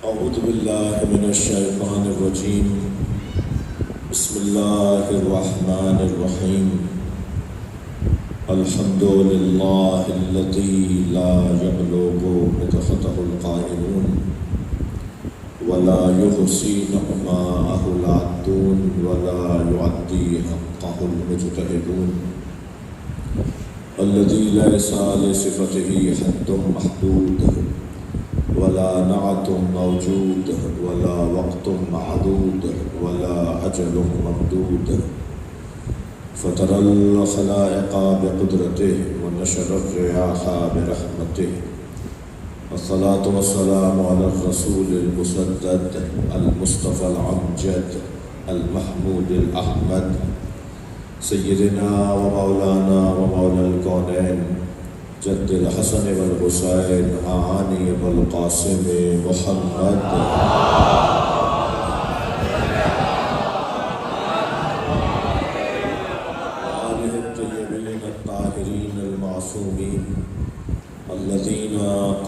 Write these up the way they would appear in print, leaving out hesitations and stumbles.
اعوذ باللہ من الشیطان الرجیم بسم اللہ الرحمن الرحیم الحمد للہ الذی لا یبلغ مدحته القائلون ولا يحصي نعماءه العادون ولا يعدي حقه المجتهدون الذي ليس لصفته حد محدود ولا نعت موجود ولا وقت معدود ولا أجل ممدود فترى الخلائق بقدرته ونشر الرياح برحمته الصلاة والسلام على الرسول المسدد المصطفى الأمجد المحمود الأحمد سيدنا ومولانا ومولى الكونين جد الحسن والحسين عاني والقاسم محمد وآله الطيبين الطاهرين المعصومين الذين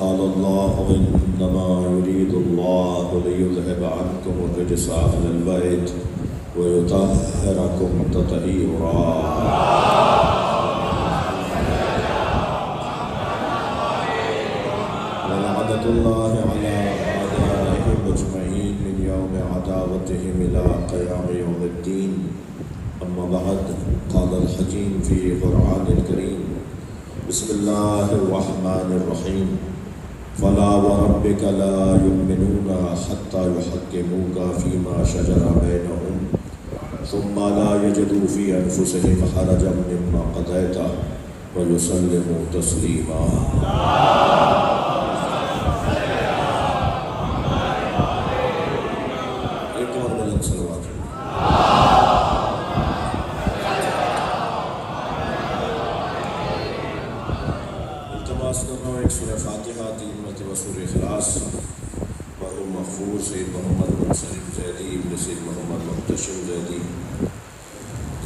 قال الله إنما يريد الله ليذهب عنكم الرجس أهل البيت ويطهركم تطهيرا ولعنة الله على أعدائهم أجمعين من يوم عداوتهم إلى قيام يوم الدين أما بعد قال الحكيم في قرآن الكريم بسم الله الرحمن الرحيم فلا وربك لا يؤمنون حتى يحكموك فيما شجر بينهم ثم لا يجدوا في أنفسهم حرجا مما قضيت ويسلموا تسليما سورہ فاتحہ 3 مرتبہ سورہ اخلاص مرحوم مغفور سید محمد منصرف زیدی ابن سید محمد محتشم زیدی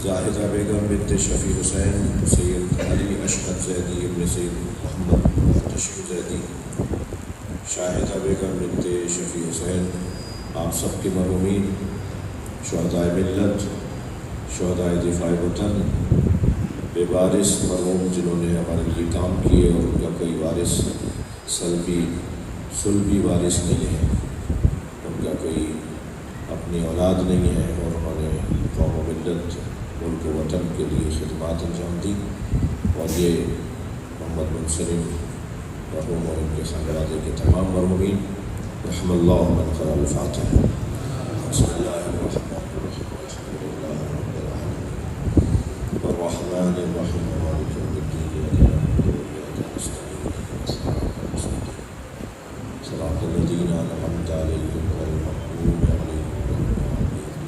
زاہدہ بیگم بنت شفیع حسین سید علی اشہد زیدی ابن سید محمد محتشم زیدی شاہدہ بیگم بنت شفیع حسین آپ سب کے مرحومین شہدائے ملت شہدائے دفاع وطن بے وارث مرحوم جنہوں نے ہمارے لیے کام کیے اور ان کا کوئی وارث سلبی وارث نہیں ہے، ان کا کوئی اپنی اولاد نہیں ہے اور انہوں نے قوم و ملت ملک و وطن کے لیے خدمات انجام دی اور یہ محمد منصرف مرحوم اور ان کے خانوادے کے تمام مرحومین رحم اللہ من قرأ الفاتحہ بسم اللہ الرحمن الرحیم الرحمن الرحیم مالک یوم الدین صراط الذین انعمت علیہم غیر المغضوب علیہم ولا الضالین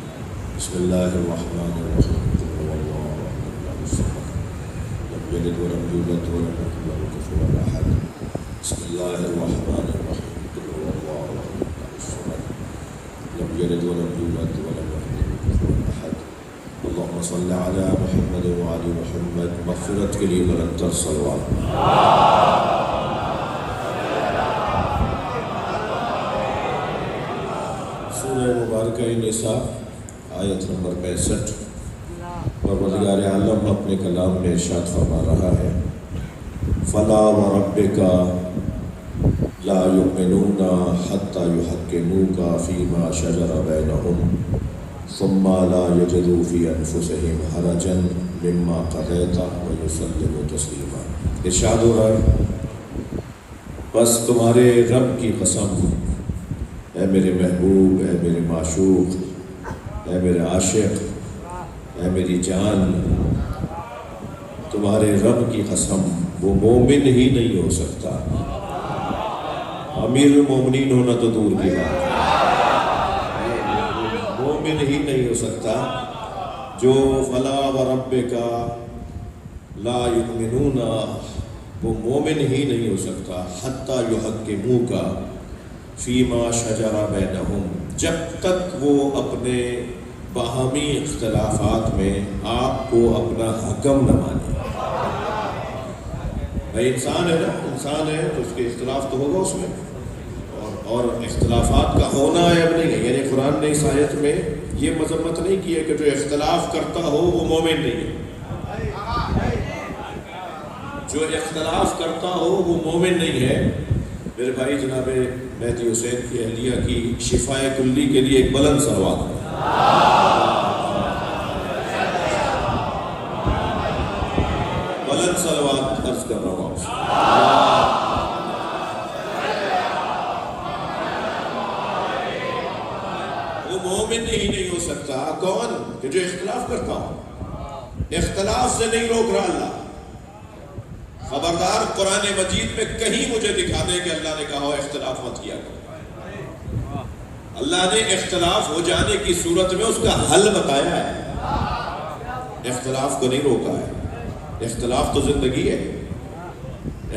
بسم اللہ الرحمن الرحیم قل هو اللہ احد الصمد لم یلد ولم یولد ولم یکن له کفوا احد بسم اللہ الرحمن الرحیم قل هو اللہ احد الصمد لم یلد ولم یولد ولم یکن له کفوا احد اللهم صل على محمد وعلى محمد مغفرت کے لیے بلند تر صلوات سورہ مبارکہ نساء آیت نمبر 65 پروردگار عالم اپنے کلام میں ارشاد فرما رہا ہے فلا وربک لا یؤمنون حتی یحکموک فیما شجر بینہم ثم لا يجدوا في انفسهم حرجا مما قضيت ويسلموا تسليما ارشاد ہو رہا ہے بس تمہارے رب کی قسم اے میرے محبوب، اے میرے معشوق، اے میرے عاشق، اے میری جان، تمہارے رب کی قسم وہ مومن ہی نہیں ہو سکتا، امیر المومنین ہونا تو دور کی بات ہے، مومن ہی نہیں ہو سکتا جو فلا وربک لا یؤمنون، وہ مومن ہی نہیں ہو سکتا حتی یحکموک فیما شجر بینہم، جب تک وہ اپنے باہمی اختلافات میں آپ کو اپنا حکم نہ مانے۔ بھائی انسان ہے نا، انسان ہے تو اس کے اختلاف تو ہوگا اس میں، اور اختلافات کا ہونا ہے اب نہیں ہے، یعنی قرآن نے اس آیت میں یہ مذمت نہیں کی ہے کہ جو اختلاف کرتا ہو وہ مومن نہیں ہے، جو اختلاف کرتا ہو وہ مومن نہیں ہے۔ میرے بھائی جناب مہدی حسین کی اہلیہ کی شفائے کلی کے لیے ایک بلند صلوات ہے، بلند صلوات عرض کر رہا ہوں آپ سے۔ وہ مومن ہی نہیں ہو سکتا کون؟ کہ جو اختلاف کرتا ہو، اختلاف سے نہیں روک رہا اللہ۔ خبردار قرآن مجید میں کہیں مجھے دکھا دے کہ اللہ نے کہا ہو اختلاف مت کیا کرو۔ اللہ نے اختلاف ہو جانے کی صورت میں اس کا حل بتایا ہے، اختلاف کو نہیں روکا ہے۔ اختلاف تو زندگی ہے،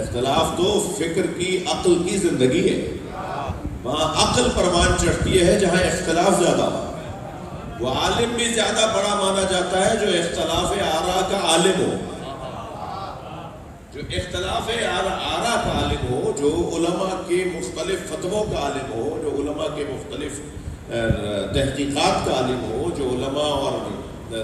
اختلاف تو فکر کی، عقل کی زندگی ہے۔ وہاں عقل پروان چڑھتی ہے جہاں اختلاف زیادہ ہو۔ وہ عالم بھی زیادہ بڑا مانا جاتا ہے جو اختلاف آراء کا عالم ہو، جو اختلاف آراء کا عالم ہو، جو علماء کے مختلف فتووں کا عالم ہو، جو علماء کے مختلف تحقیقات کا عالم ہو، جو علماء اور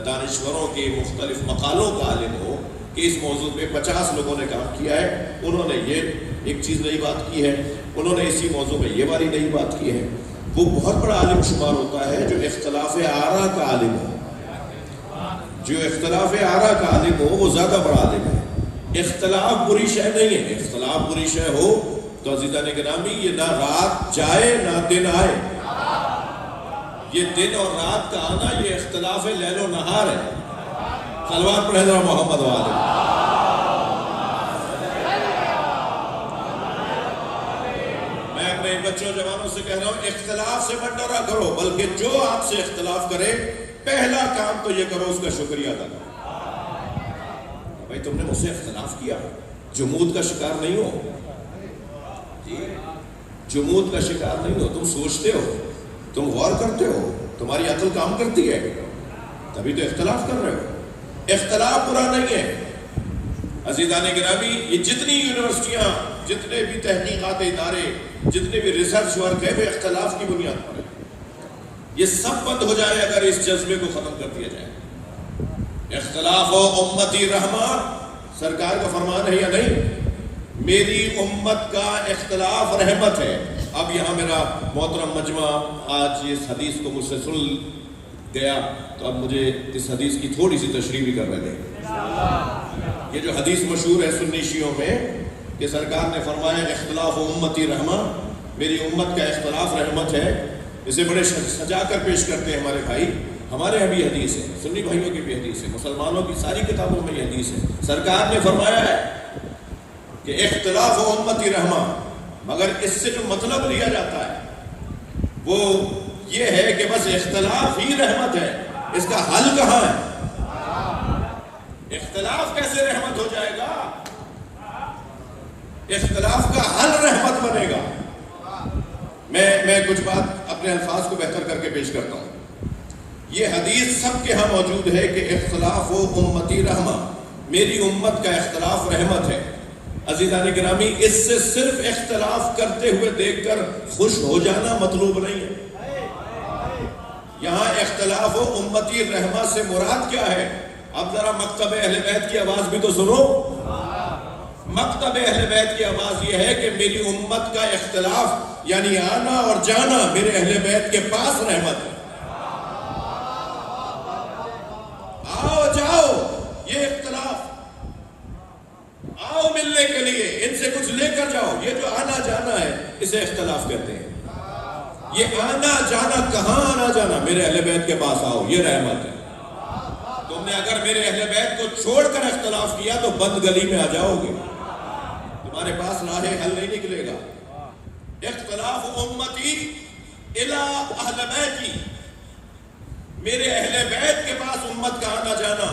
دانشوروں کے مختلف مقالوں کا عالم ہو کہ اس موضوع پہ 50 لوگوں نے کام کیا ہے، انہوں نے یہ ایک چیز نئی بات کی ہے، انہوں نے اسی موضوع میں یہ والی نئی بات کی ہے، وہ بہت بڑا عالم شمار ہوتا ہے جو اختلاف آراء کا عالم ہو۔ جو اختلاف آراء کا عالم ہو وہ زیادہ بڑا عالم ہے۔ اختلاف بری شے نہیں ہے، اختلاف بری شے ہو تو عزیزان گرامی یہ نہ رات جائے نہ دن آئے، یہ دن اور رات کا آنا یہ اختلاف لیل و نہار ہے۔ صلوات پڑھیں ذرا محمد والے۔ میں اپنے بچوں جوانوں سے کہہ رہا ہوں اختلاف سے مت ڈرا کرو، بلکہ جو آپ سے اختلاف کرے پہلا کام تو یہ کرو اس کا شکریہ ادا کرو۔ بھائی تم نے مجھ سے اختلاف کیا، جمود کا شکار نہیں ہو جی، جمود کا شکار نہیں ہو، تم سوچتے ہو، تم غور کرتے ہو، تمہاری عقل کام کرتی ہے، تبھی تو اختلاف کر رہے ہو۔ اختلاف برا نہیں ہے عزیزان گرامی، یہ جتنی یونیورسٹیاں، جتنے بھی تحقیقات ادارے، جتنے بھی ریسرچ ورک ہے وہ اختلاف کی بنیاد پر ہے۔ یہ سب بند ہو جائے اگر اس جذبے کو ختم کر دیا جائے۔ اختلاف و امتی رحمہ، سرکار کا فرمان ہے یا نہیں؟ میری امت کا اختلاف رحمت ہے۔ اب یہاں میرا محترم مجمع آج اس حدیث کو مجھ سے سن گیا تو اب مجھے اس حدیث کی تھوڑی سی تشریح بھی کرنے دیں۔ یہ جو حدیث مشہور ہے سنی شیعوں میں کہ سرکار نے فرمایا اختلاف و امتی رحمہ، میری امت کا اختلاف رحمت ہے، اسے بڑے سجا کر پیش کرتے ہیں ہمارے بھائی۔ ہمارے یہاں بھی حدیث ہے، سنی بھائیوں کی بھی حدیث ہے، مسلمانوں کی ساری کتابوں میں یہ حدیث ہے۔ سرکار نے فرمایا ہے کہ اختلاف و امتی رحمہ، مگر اس سے جو مطلب لیا جاتا ہے وہ یہ ہے کہ بس اختلاف ہی رحمت ہے، اس کا حل کہاں ہے؟ اختلاف کیسے رحمت ہو جائے گا؟ اختلاف کا حل رحمت بنے گا۔ میں کچھ بات اپنے الفاظ کو بہتر کر کے پیش کرتا ہوں۔ یہ حدیث سب کے ہاں موجود ہے کہ اختلاف و امتی رحمہ، میری امت کا اختلاف رحمت ہے۔ عزیزان گرامی، اس سے صرف اختلاف کرتے ہوئے دیکھ کر خوش ہو جانا مطلوب نہیں ہے۔ یہاں اختلاف و امتی رحمہ سے مراد کیا ہے؟ اب ذرا مکتب اہل بیت کی آواز بھی تو سنو۔ مکتب اہل بیت کی آواز یہ ہے کہ میری امت کا اختلاف یعنی آنا اور جانا میرے اہل بیت کے پاس رحمت ہے۔ آؤ جاؤ، یہ اختلاف، آؤ ملنے کے لیے، ان سے کچھ لے کر جاؤ، یہ جو آنا جانا ہے اسے اختلاف کہتے ہیں۔ یہ آنا جانا کہاں آنا جانا؟ میرے اہل بیت کے پاس آؤ، یہ رحمت ہے۔ تم نے اگر میرے اہل بیت کو چھوڑ کر اختلاف کیا تو بند گلی میں آ جاؤ گے، تمہارے پاس راہ حل نہیں نکلے گا۔ اختلاف امتی الی اہل بیتی، میرے اہل بیت کے پاس امت کا آنا جانا۔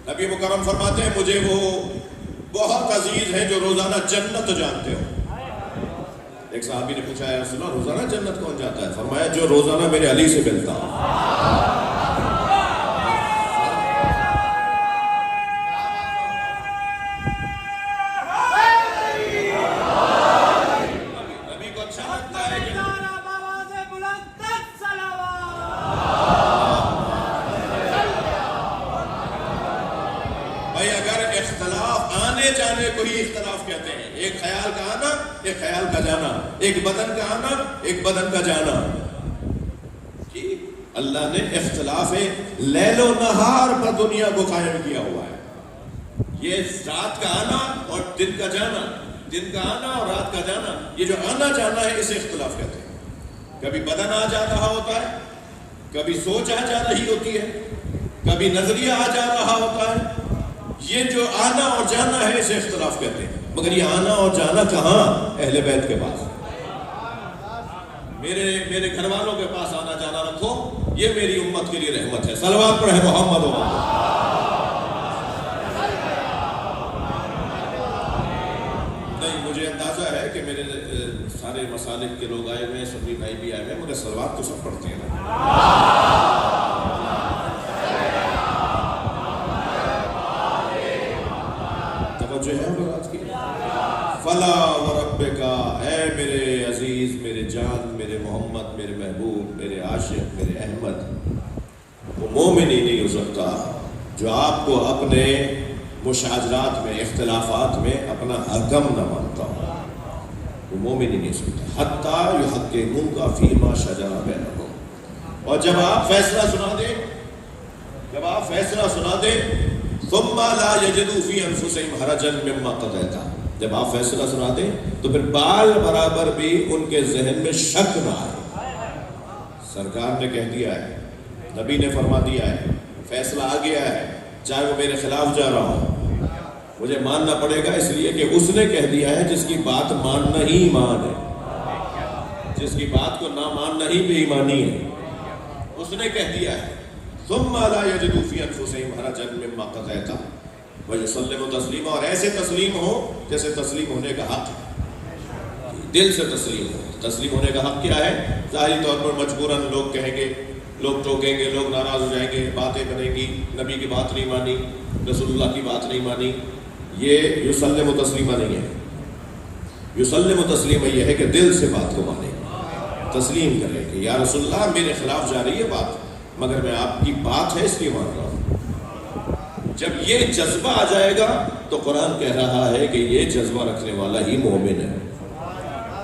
نبی مکرم فرماتے ہیں مجھے وہ بہت عزیز ہیں جو روزانہ جنت جانتے ہو۔ ایک صحابی نے پوچھا یا رسول اللہ روزانہ جنت کون جاتا ہے؟ فرمایا جو روزانہ میرے علی سے ملتا ہو۔ نبی کو اچھا لگتا ہے کہ بھائی اگر اختلاف آنے جانے کو ہی اختلاف کہتے ہیں، ایک خیال کا آنا ایک خیال کا جانا، ایک بدن کا آنا ایک بدن کا جانا، جی اللہ نے اختلاف لیل و نہار پر دنیا کو قائم کیا ہوا ہے۔ یہ رات کا آنا اور دن کا جانا، دن کا آنا اور رات کا جانا، یہ جو آنا جانا ہے اسے اختلاف کہتے ہیں۔ کبھی بدن آ جا رہا ہوتا ہے، کبھی سوچ آ جا رہی ہوتی ہے، کبھی نظریہ آ جا رہا ہوتا ہے، یہ جو آنا اور جانا ہے اسے اختلاف کہتے ہیں۔ مگر یہ آنا اور جانا کہاں؟ اہل بیت کے پاس۔ میرے گھر والوں کے پاس آنا جانا رکھو، یہ میری امت کے لیے رحمت ہے۔ صلوات پڑھے محمد نہیں، مجھے اندازہ ہے کہ میرے سارے مسالک کے لوگ آئے ہوئے ہیں، سنی بھائی بھی آئے ہوئے ہیں، مگر صلوات تو سب پڑھتے ہیں نا۔ جو ہے آج کی فلا وربک، اے میرے عزیز، میرے جان، میرے محمد، میرے محبوب، میرے عاشق، میرے احمد، وہ مومن ہی نہیں ہو سکتا جو آپ کو اپنے مشاجرات میں، اختلافات میں اپنا حکم نہ مانتا ہو، وہ مومن ہی نہیں ہو سکتا۔ حتی یحکموک فیما شجر بینہم، اور جب آپ فیصلہ سنا دیں ثم لا یجدوا فی انفسہم حرجا مما قضیت، جب آپ فیصلہ سنا دیں تو پھر بال برابر بھی ان کے ذہن میں شک نہ آئے۔ سرکار نے کہہ دیا ہے، نبی نے فرما دیا ہے، فیصلہ آ گیا ہے، چاہے وہ میرے خلاف جا رہا ہو، مجھے ماننا پڑے گا، اس لیے کہ اس نے کہہ دیا ہے جس کی بات ماننا ہی ایمان ہے، جس کی بات کو نہ ماننا ہی بے ایمانی ہے، اس نے کہہ دیا ہے۔ ثم لا یجدوا فی انفسہم حرجا مما قضیت ویسلموا تسلیما، اور ایسے تسلیم ہو جیسے تسلیم ہونے کا حق ہے، دل سے تسلیم ہو۔ تسلیم ہونے کا حق کیا ہے؟ ظاہری طور پر مجبوراً لوگ کہیں گے، لوگ ٹوکیں گے، لوگ ناراض ہو جائیں گے، باتیں بنیں گی، نبی کی بات نہیں مانی، رسول اللہ کی بات نہیں مانی، یہ یسلم تسلیمہ نہیں ہے۔ یسلم تسلیمہ یہ ہے کہ دل سے بات کو مانے، تسلیم کرے کہ یا رسول اللہ میرے خلاف جا رہی ہے بات، مگر میں آپ کی بات ہے اس لیے مان رہا ہوں۔ جب یہ جذبہ آ جائے گا تو قرآن کہہ رہا ہے کہ یہ جذبہ رکھنے والا ہی مومن ہے۔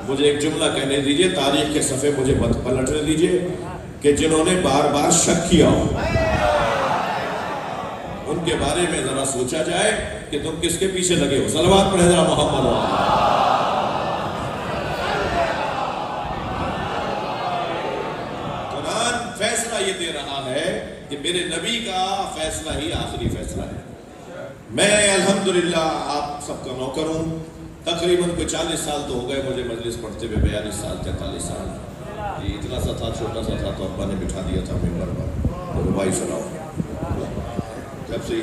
مجھے ایک جملہ کہنے دیجئے، تاریخ کے صفحے مجھے پلٹنے دیجئے، کہ جنہوں نے بار بار شک کیا ہو ان کے بارے میں ذرا سوچا جائے کہ تم کس کے پیچھے لگے ہو۔ صلوات پڑھے ذرا محمد۔ فیصلہ یہ دے رہا ہے کہ میرے نبی کا فیصلہ ہی آخری فیصلہ ہے۔ میں الحمدللہ آپ سب کا نوکر ہوں، تقریباً کوئی 40 سال تو ہو گئے مجھے مجلس پڑھتے ہوئے، 42 سال 43 سال، جی اتنا سا تھا، چھوٹا سا تھا تو ابا نے بٹھا دیا تھا ممبر پر، تو بھائی سناؤ، جب سے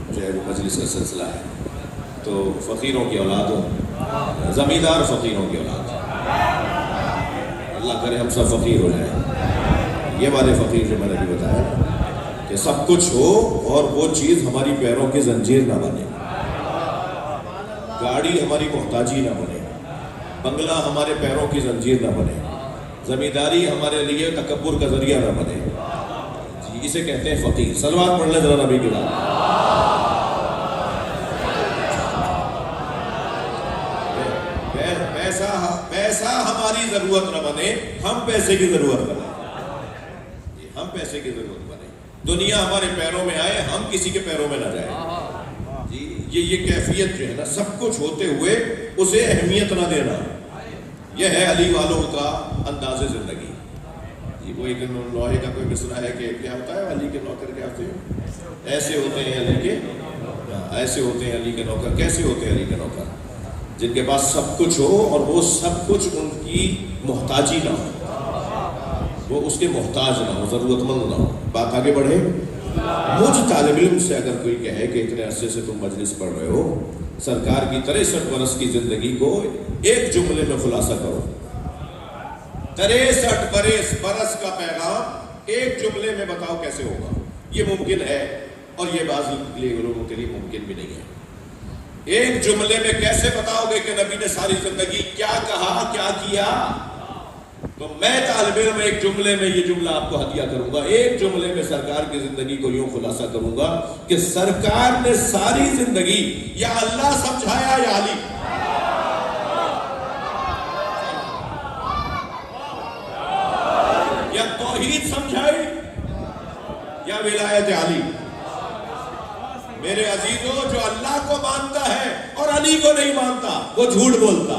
جو ہے مجلس کا سلسلہ ہے، تو فقیروں کی اولاد ہوں، زمیندار فقیروں کی اولاد، اللہ کرے ہم سب فقیر ہو جائیں۔ یہ والے فقیر جو میں نے بھی بتایا کہ سب کچھ ہو اور وہ چیز ہماری پیروں کی زنجیر نہ بنے، گاڑی ہماری محتاجی نہ بنے، بنگلہ ہمارے پیروں کی زنجیر نہ بنے، زمینداری ہمارے لیے تکبر کا ذریعہ نہ بنے، جی اسے کہتے ہیں فقیر۔ صلوات پڑھ لیں ذرا نبی کی بات۔ پیسہ ہماری ضرورت نہ بنے، ہم پیسے کی ضرورت بنے، ہم پیسے کی ضرورت بنے، دنیا ہمارے پیروں میں آئے، ہم کسی کے پیروں میں نہ جائیں، جی یہ کیفیت جو ہے نا، سب کچھ ہوتے ہوئے اسے اہمیت نہ دینا، یہ ہے علی والوں کا انداز زندگی. وہ ایک لوہے کا کوئی مصرع ہے کہ کیا ہوتا ہے علی کے نوکر کیا ہوتے ہیں؟ ایسے ہوتے ہیں علی کے، ایسے ہوتے ہیں علی کے نوکر. کیسے ہوتے ہیں علی کے نوکر؟ جن کے پاس سب کچھ ہو اور وہ سب کچھ ان کی محتاجی نہ ہو، وہ اس کے محتاج نہ ہو، ضرورت مند نہ ہو. بات آگے بڑھے. مجھ طالب علم سے اگر کوئی کہے کہ اتنے عرصے سے تم مجلس پڑھ رہے ہو، سرکار کی 63 برس کی زندگی کو ایک جملے میں خلاصہ کرو، 63 برس کا پیغام ایک جملے میں بتاؤ کیسے ہوگا؟ یہ ممکن ہے اور یہ بعض لوگوں کے لیے ممکن بھی نہیں ہے. ایک جملے میں کیسے بتاؤ گے کہ نبی نے ساری زندگی کیا کہا، کیا کیا؟ تو میں طالب علم ایک جملے میں یہ جملہ آپ کو ہدیہ کروں گا. ایک جملے میں سرکار کی زندگی کو یوں خلاصہ کروں گا کہ سرکار نے ساری زندگی یا اللہ سمجھایا یا علی. یا توحید سمجھائی یا ولایت علی. میرے عزیزوں، جو اللہ کو مانتا ہے اور علی کو نہیں مانتا وہ جھوٹ بولتا.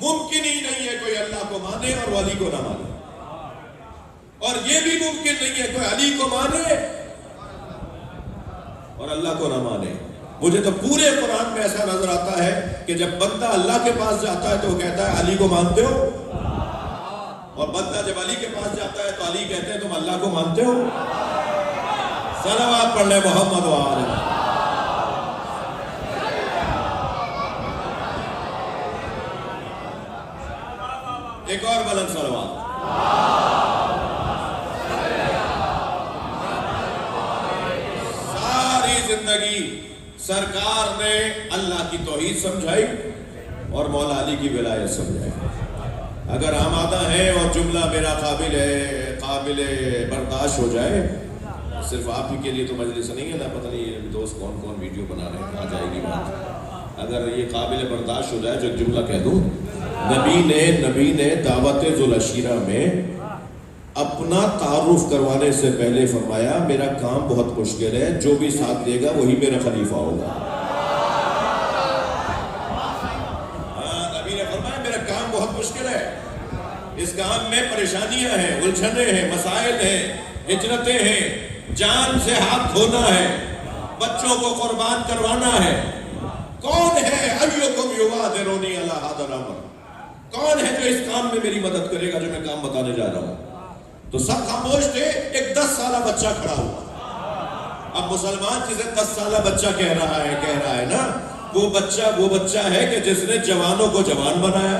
ممکن ہی نہیں ہے کوئی اللہ کو مانے اور وہ علی کو نہ مانے، اور یہ بھی ممکن نہیں ہے کوئی علی کو مانے اور اللہ کو نہ مانے. مجھے تو پورے قرآن میں ایسا نظر آتا ہے کہ جب بندہ اللہ کے پاس جاتا ہے تو وہ کہتا ہے علی کو مانتے ہو، اور بندہ جب علی کے پاس جاتا ہے تو علی کہتے ہیں تم اللہ کو مانتے ہو. صلوات پڑھ لے محمد و آل محمد. ایک اور بلند صلوات. ساری زندگی سرکار نے اللہ کی توحید سمجھائی اور مولا علی کی ولایت سمجھائی. اگر آمادہ ہیں اور جملہ میرا قابل برداشت ہو جائے، صرف آپ ہی کے لیے تو مجلس نہیں ہے نا، پتہ نہیں یہ دوست کون کون ویڈیو بنا رہے ہیں، آ جائے گی بات. اگر یہ قابل برداشت ہو جائے جو جملہ کہہ دوں، نبی نے دعوت ذوالعشیرہ میں اپنا تعارف کروانے سے پہلے فرمایا میرا کام بہت مشکل ہے، جو بھی ساتھ دے گا وہی میرا خلیفہ ہوگا. نبی نے فرمایا میرا کام بہت مشکل ہے، اس کام میں پریشانیاں ہیں، الجھنیں ہیں، مسائل ہیں، ہجرتیں ہیں، جان سے ہاتھ دھونا ہے، بچوں کو قربان کروانا ہے. کون ہے ایکم یبادرنی الی ھذا الامر؟ کون ہے جو اس کام میں میری مدد کرے گا جو میں کام بتانے جا رہا ہوں؟ تو سب خاموش تھے. ایک 10 سالہ بچہ کھڑا ہوا. اب مسلمان جسے 10 سالہ بچہ کہہ رہا ہے نا، وہ بچہ ہے کہ جس نے جوانوں کو جوان بنایا.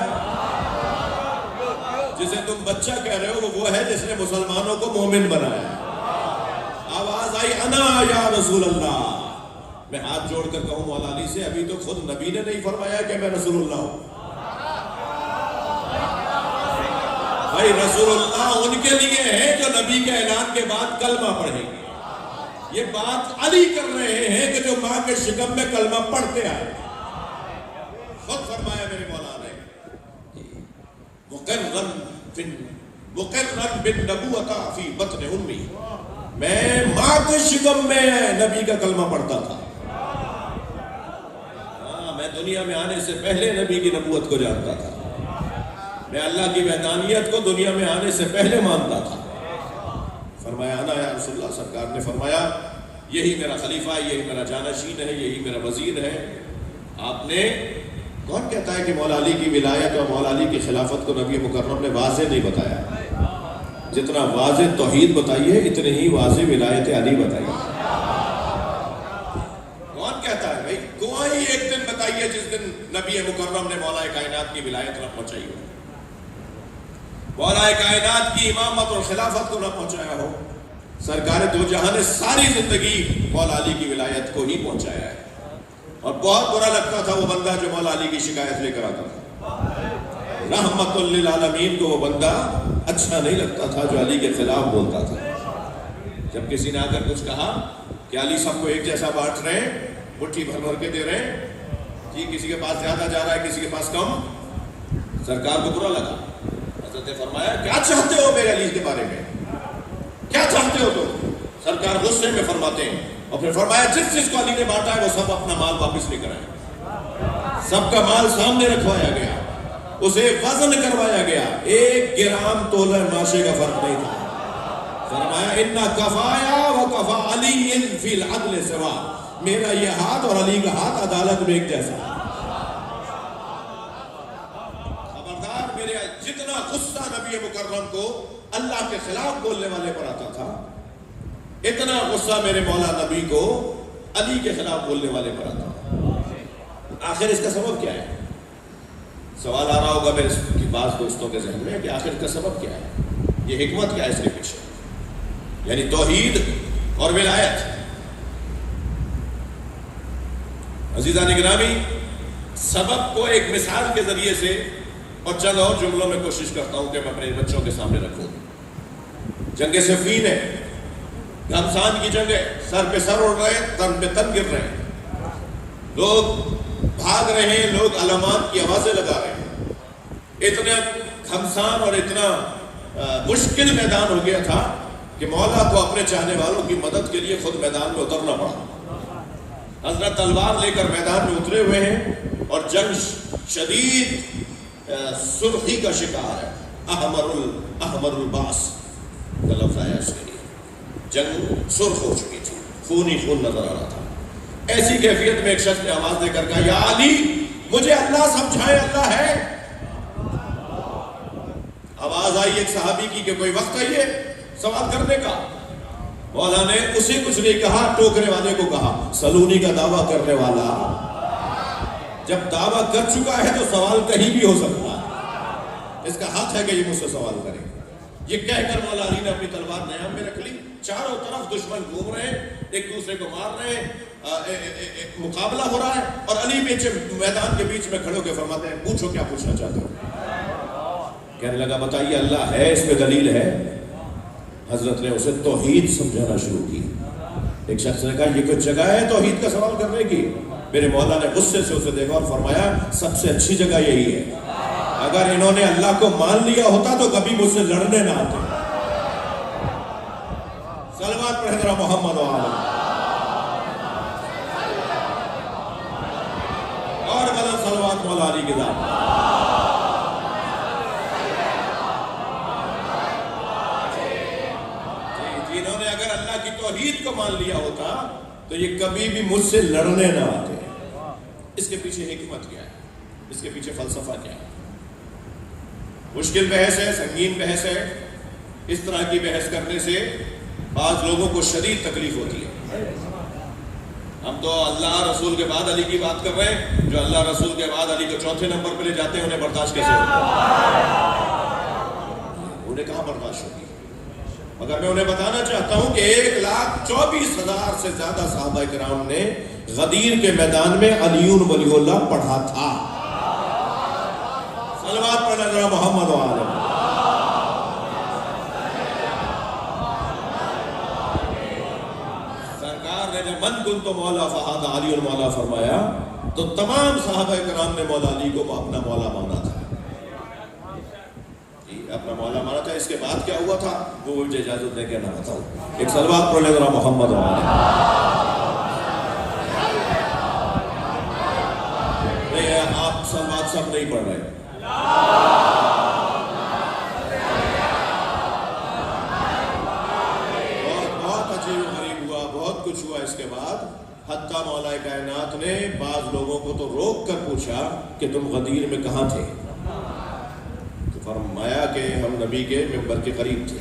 جسے تم بچہ کہہ رہے ہو وہ ہے جس نے مسلمانوں کو مومن بنایا. آواز آئی انا یا رسول اللہ. میں ہاتھ جوڑ کر کہوں مولا علی سے، ابھی تو خود نبی نے نہیں فرمایا کہ میں رسول اللہ ہوں. بھائی رسول اللہ ان کے لیے ہے جو نبی کے اعلان کے بعد کلمہ پڑھیں گے. یہ بات علی کر رہے ہیں کہ جو ماں کے شکم میں کلمہ پڑھتے آئے. خود فرمایا میرے مولا نے، مقرن بالنبوۃ فی بطن امی، میں ماں کے شکم میں نبی کا کلمہ پڑھتا تھا. میں دنیا میں آنے سے پہلے نبی کی نبوت کو جانتا تھا. میں اللہ کی وحدانیت کو دنیا میں آنے سے پہلے مانتا تھا. فرمایا انا یا رسول اللہ. سرکار نے فرمایا یہی میرا خلیفہ ہے، یہی میرا جانشین ہے، یہی میرا وزیر ہے. آپ نے، کون کہتا ہے کہ مولا علی کی ولایت اور مولا علی کی خلافت کو نبی مکرم نے واضح نہیں بتایا؟ جتنا واضح توحید بتائیے اتنے ہی واضح ولایت علی بتائیے. کون کہتا ہے بھائی؟ کوئی ایک دن بتائیے جس دن نبی مکرم نے مولا کائنات کی ولایت نہ پہنچائی ہو، مولا کائنات کی امامت اور خلافت کو نہ پہنچایا ہو. سرکار دو جہاں نے ساری زندگی مولا علی کی ولایت کو ہی پہنچایا ہے. اور بہت برا لگتا تھا وہ بندہ جو مولا علی کی شکایت لے کر آتا تھا. رحمت للعالمین کو وہ بندہ اچھا نہیں لگتا تھا جو علی کے خلاف بولتا تھا. جب کسی نے آ کر کچھ کہا کہ علی سب کو ایک جیسا بانٹ رہے ہیں، مٹھی بھر بھر کے دے رہے ہیں، جی کسی کے پاس زیادہ جا رہا ہے کسی کے پاس کم، سرکار کو برا لگا. حضرت نے فرمایا کیا چاہتے ہو میرے علی کے بارے میں، کیا چاہتے ہو تم؟ سرکار غصے میں فرماتے ہیں اور پھر فرمایا جس کو علی نے بانٹا ہے وہ سب اپنا مال واپس لے کر آئے. سب کا مال سامنے رکھوایا گیا، اسے وزن کروایا گیا، 1 گرام تولہ ماشے کا فرق نہیں تھا۔ فرمایا اِنَّا کَفَايَا وَكَفَا عَلِيٍّ فِي الْعَدْلِ سَوَاءً، میرا یہ ہاتھ اور علی کا ہاتھ عدالت میں ایک جیسا ہے۔ خبردار، میرے جتنا غصہ نبی مکرم کو اللہ کے خلاف بولنے والے پر آتا تھا، اتنا غصہ میرے مولا نبی کو علی کے خلاف بولنے والے پر آتا تھا۔ آخر اس کا سبب کیا ہے؟ سوال آ رہا ہوگا میرے بعض دوستوں کے ذہن میں کہ آخر کا سبب کیا ہے، یہ حکمت کیا ہے اس کے پیچھے؟ یعنی توحید اور ولایت۔ عزیزان گرامی، سبب کو ایک مثال کے ذریعے سے اور چند اور جملوں میں کوشش کرتا ہوں کہ میں اپنے بچوں کے سامنے رکھوں۔ جنگ صفین ہے، گھمسان کی جنگ ہے، سر پہ سر اڑ رہے ہیں، تن پہ تن گر رہے ہیں، لوگ بھاگ رہے ہیں، لوگ علامات کی آوازیں لگا رہے ہیں۔ اتنا گھمسان اور اتنا مشکل میدان ہو گیا تھا کہ مولا کو اپنے چاہنے والوں کی مدد کے لیے خود میدان میں اترنا پڑا۔ حضرت تلوار لے کر میدان میں اترے ہوئے ہیں اور جنگ شدید سرخی کا شکار ہے، احمر الباس کا لفظ آیا اس کے لیے۔ جنگ سرخ ہو چکی تھی، خون ہی خون نظر آ رہا تھا۔ ایسی کیفیت میں ایک شخص نے آواز دے کر کہا، یا علی مجھے اللہ سمجھائے، اللہ ہے۔ آواز آئی ایک صحابی کی کہ کوئی وقت ہے یہ سوال کرنے کا؟ مولا نے اسے کچھ نہیں کہا، ٹوکرے والے کو کہا، سلونی کا دعویٰ کرنے والا جب دعویٰ کر چکا ہے تو سوال کہیں بھی ہو سکتا ہے، اس کا حق ہے کہ یہ مجھ سے سوال کرے۔ یہ کہہ کر مولا علی نے اپنی تلوار نیام میں رکھ لی۔ چاروں طرف دشمن گھوم رہے ہیں، ایک دوسرے کو مار رہے ہیں، مقابلہ ہو رہا ہے، اور علی میدان کے بیچ میں کھڑے ہو کے فرماتے ہیں، پوچھو کیا پوچھنا چاہتے ہو؟ کہنے لگا بتائیے، اللہ ہے، اس پہ دلیل ہے۔ حضرت نے اسے توحید سمجھانا شروع کی۔ ایک شخص نے کہا، یہ کوئی جگہ ہے توحید کا سوال کرنے کی؟ میرے مولا نے غصے سے اسے دیکھا اور فرمایا، سب سے اچھی جگہ یہی ہے، اگر انہوں نے اللہ کو مان لیا ہوتا تو کبھی مجھ سے لڑنے نہ آتے۔ صلوات پڑھیں ذرا محمد و آل اور بلند صلوات مولا علی کی ذات۔ انہوں نے اگر اللہ کی توحید کو مان لیا ہوتا تو یہ کبھی بھی مجھ سے لڑنے نہ آتے۔ اس کے پیچھے حکمت کیا ہے؟ اس کے پیچھے فلسفہ کیا ہے؟ مشکل بحث ہے، سنگین بحث ہے۔ اس طرح کی بحث کرنے سے بعض لوگوں کو شدید تکلیف ہوتی ہے۔ ہم تو اللہ رسول کے بعد علی کی بات کر رہے ہیں، جو اللہ رسول کے بعد علی کو چوتھے نمبر پہ لے جاتے ہیں انہیں برداشت کیسے ہوتا ہے؟ انہیں کہاں برداشت ہوگی؟ مگر میں انہیں بتانا چاہتا ہوں کہ 1,24,000 سے زیادہ صحابہ کرام نے غدیر کے میدان میں علی ولی اللہ پڑھا تھا۔ صلوات پڑھنا ذرا محمد و آل سرکار نے جب من کنت مولا فہذا علی المولا فرمایا تو تمام صحابہ کرام نے مولا علی کو اپنا مولا مانا تھا، اپنا مولا مانا تھا۔ اس کے بعد کیا ہوا تھا وہ مجھے اجازت دے کے نہ بتاؤں۔ ایک صلوات پڑھ لیں ذرا محمد و آل۔ نہیں، آپ صلوات سب نہیں پڑھ رہے۔ بہت عجیب و غریب ہوا، بہت کچھ ہوا اس کے بعد، حتیٰ مولا کائنات نے بعض لوگوں کو تو روک کر پوچھا کہ تم غدیر میں کہاں تھے؟ تو فرمایا کہ ہم نبی کے ممبر کے قریب تھے۔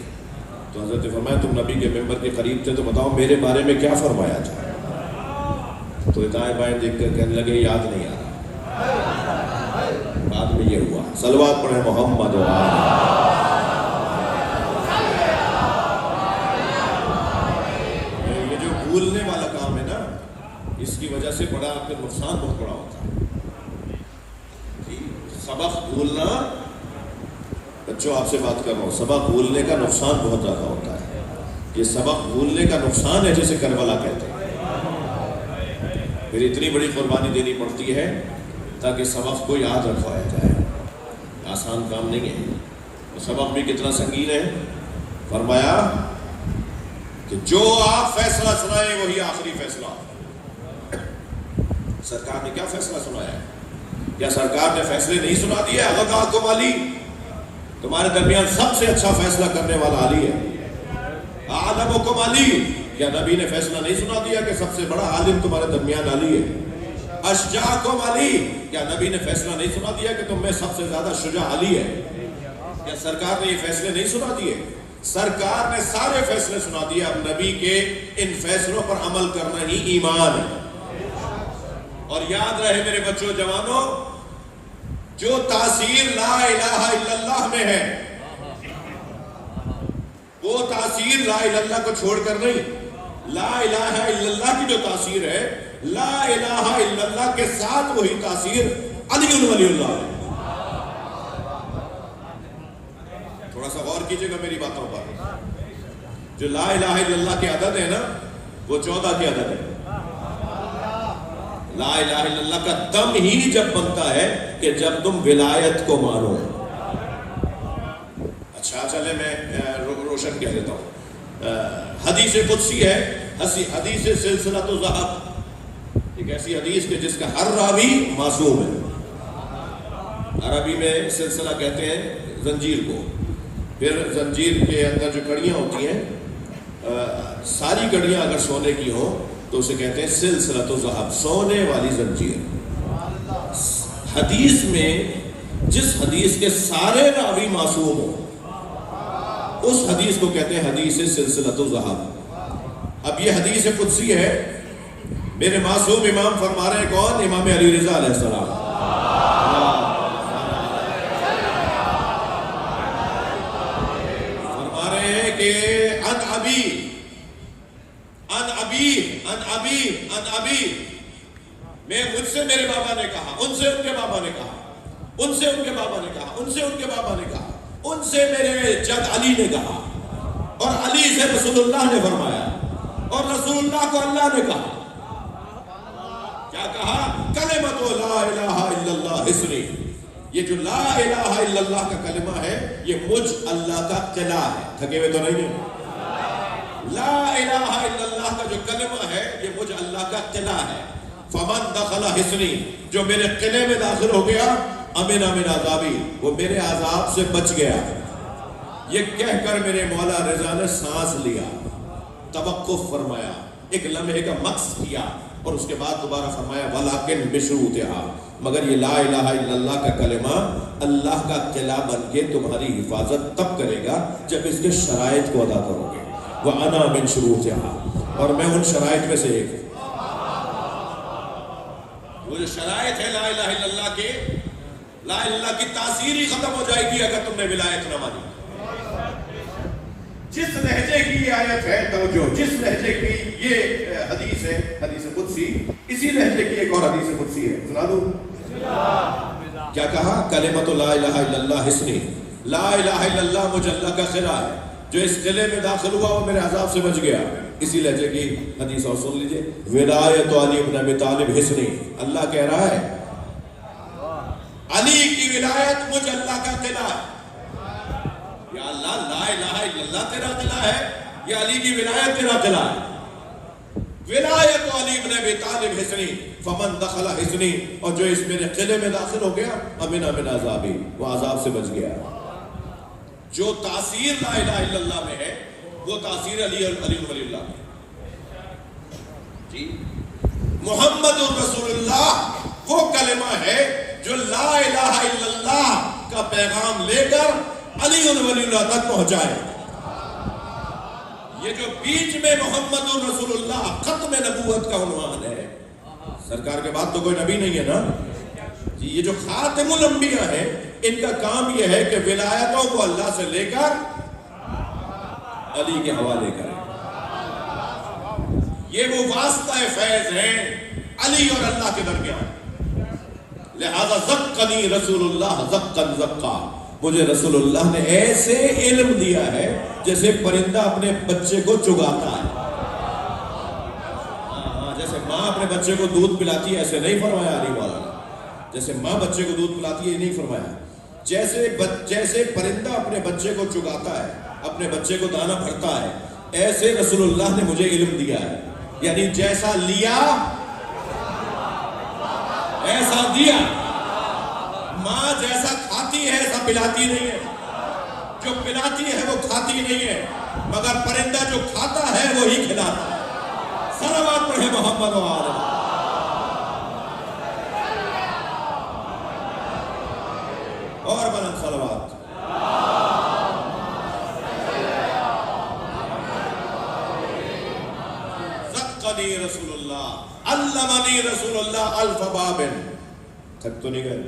تو حضرت نے فرمایا تم نبی کے ممبر کے قریب تھے تو بتاؤ میرے بارے میں کیا فرمایا تھا؟ تو دائیں بائیں دیکھ کر کہنے لگے یاد نہیں آ رہا۔ بعد میں یہ ہوا۔ صلوات پڑھیں محمد و آل۔ یہ جو بھولنے والا کام ہے نا، اس کی وجہ سے بڑا آپ کا نقصان بہت بڑا ہوتا ہے۔ سبق بھولنا، بچوں آپ سے بات کر رہا ہوں، سبق بھولنے کا نقصان بہت زیادہ ہوتا ہے۔ یہ سبق بھولنے کا نقصان ہے جسے کربلا کہتے ہیں۔ پھر اتنی بڑی قربانی دینی پڑتی ہے تاکہ سبق کو یاد رکھوایا جائے۔ آسان کام نہیں ہے۔ سبق بھی کتنا سنگین ہے۔ فرمایا کہ جو آپ فیصلہ سنائیں وہی آخری فیصلہ۔ سرکار نے کیا فیصلہ سنایا ہے؟ کیا سرکار نے فیصلے نہیں سنا دیے؟ اغاکم علی، تمہارے درمیان سب سے اچھا فیصلہ کرنے والا علی ہے۔ اعلمکم علی، کیا نبی نے فیصلہ نہیں سنا دیا کہ سب سے بڑا عالم تمہارے درمیان علی ہے؟ اشجاعکم علی، کیا نبی نے فیصلہ نہیں سنا دیا کہ تم میں سب سے زیادہ شجاع علی ہے؟ کیا سرکار نے یہ فیصلے نہیں سنا دیے؟ سرکار نے سارے فیصلے سنا دیے۔ اب نبی کے ان فیصلوں پر عمل کرنا ہی ایمان ہے۔ اور یاد رہے میرے بچوں جوانوں، جو تاثیر لا الہ الا اللہ میں ہے، وہ تاثیر لا الہ الا اللہ کو چھوڑ کر نہیں۔ لا الہ الا اللہ کی جو تاثیر ہے، لا الہ الا اللہ کے ساتھ وہی تاثیر علی ولی اللہ ہے۔ تھوڑا سا غور کیجئے گا میری باتوں پر۔ جو لا الہ الا اللہ کی عدد ہے نا، وہ 14 کی عدد ہے۔ لا الہ الا اللہ کا دم ہی جب بنتا ہے کہ جب تم ولایت کو مانو۔ اچھا چلے میں روشن کہہ دیتا ہوں۔ حدیث قدسی ہے، حدیث سلسلۃ الذہب، ایک ایسی حدیث کہ جس کا ہر راوی معصوم ہے۔ عربی میں سلسلہ کہتے ہیں زنجیر کو۔ پھر زنجیر کے اندر جو کڑیاں ہوتی ہیں، ساری کڑیاں اگر سونے کی ہوں تو اسے کہتے ہیں سلسلۃ الذہب، سونے والی زنجیر۔ حدیث میں جس حدیث کے سارے راوی معصوم ہوں، اس حدیث کو کہتے ہیں حدیث سلسلۃ الذہب۔ اب یہ حدیث قدسی ہے، میرے معصوم امام فرما رہے ہیں، کون؟ امام علی رضا علیہ السلام۔ فرما رہے ہیں کہ ان ابی، میں مجھ سے میرے بابا نے کہا، ان سے ان کے بابا نے کہا، ان سے ان کے بابا نے کہا، ان سے ان کے بابا نے کہا، ان سے میرے جد علی نے کہا، اور علی سے رسول اللہ نے فرمایا، اور رسول اللہ کو اللہ نے کہا۔ کیا کہا؟ کلمۃ لا الہ الا اللہ حسنی۔ یہ جو لا الہ الا اللہ کا کلمہ ہے، یہ مجھ اللہ کا قلعہ ہے۔ تھکے ہوئے تو نہیں ہیں؟ لا الہ الا اللہ کا جو کلمہ ہے، یہ مجھ اللہ کا قلعہ ہے۔ فمن دخل حسنی، جو میرے قلعے میں داخل ہو گیا، امن من عذابی، وہ میرے عذاب سے بچ گیا۔ یہ کہہ کر میرے مولا رضا نے سانس لیا، توقف فرمایا، ایک لمحے کا مکث کیا، اور اس کے بعد دوبارہ فرمایا ولیکن بشروطہا، مگر یہ لا الہ الا اللہ کا کلمہ اللہ کا قلعہ بن کے تمہاری حفاظت تب کرے گا جب اس کے شرائط کو ادا کرو گے۔ وَأَنَا مِن شُرُوطِهَا، اور میں ان شرائط میں سے ایک ہوں۔ وہ جو شرائط ہے لا الہ الا اللہ کے، لا الہ الا اللہ کی تاثیر ہی ختم ہو جائے گی اگر تم نے ولایت نہ مانی۔ جس لہجے کی یہ آیت ہے، توجہ، جس لہجے کی یہ حدیث ہے، حدیث قدسی، اسی لہجے کی ایک اور حدیث قدسی ہے، سنا دوں؟ کیا کہا؟ کلمۃ لا الہ الا اللہ حسنی، لا الہ الا اللہ مجھ اللہ کا قلعہ ہے، جو اس قلعے میں داخل ہوا وہ میرے عذاب سے بچ گیا۔ اسی لہجے کی حدیث اور سن لیجئے، ولایت علی بن ابی طالب حسنی، اللہ کہہ رہا ہے علی کی ولایت مجھ اللہ کا قلعہ ہے۔ یا اللہ، لا الہ الا اللہ تیرا قلعہ ہے، یا علی کی ولایت تیرا قلعہ ہے؟ ولایت علی بن ابی طالب حسنی، فمن دخل حسنی، اور جو اس میرے قلعے میں داخل ہو گیا، امن من عذابی، وہ عذاب سے بچ گیا۔ جو تاثیر لا الہ الا اللہ میں ہے، وہ تاثیر علی ولی اللہ میں جی۔ محمد رسول اللہ وہ کلمہ ہے جو لا الہ الا اللہ کا پیغام لے کر علی ولی اللہ تک پہنچائے۔ یہ جو بیچ میں محمد رسول اللہ ختم نبوت کا عنوان ہے، سرکار کے بعد تو کوئی نبی نہیں ہے نا جی، یہ جو خاتم الانبیاء ہے، ان کا کام یہ ہے کہ ولایتوں کو اللہ سے لے کر علی کے حوالے کریں۔ یہ وہ واسطہ فیض ہیں علی اور اللہ کے درمیان۔ لہذا زقنی رسول اللہ زقن زقا، مجھے رسول اللہ نے ایسے علم دیا ہے جیسے پرندہ اپنے بچے کو چگاتا ہے۔ جیسے ماں اپنے بچے کو دودھ پلاتی ہے، ایسے نہیں فرمایا علی والا نے، جیسے ماں بچے کو دودھ پلاتی ہے یہ نہیں فرمایا، جیسے پرندہ اپنے بچے کو چگاتا ہے، اپنے بچے کو دانہ بھرتا ہے، ایسے رسول اللہ نے مجھے علم دیا ہے۔ یعنی جیسا لیا ایسا دیا۔ ماں جیسا کھاتی ہے ایسا پلاتی نہیں ہے، جو پلاتی ہے وہ کھاتی نہیں ہے، مگر پرندہ جو کھاتا ہے وہی کھلاتا ہے۔ صلوات پڑھے محمد و آل محمد۔ اور بلند صلوات۔ زقنی رسول اللہ، علمنی رسول اللہ الف باب، تھک تو نہیں گئے؟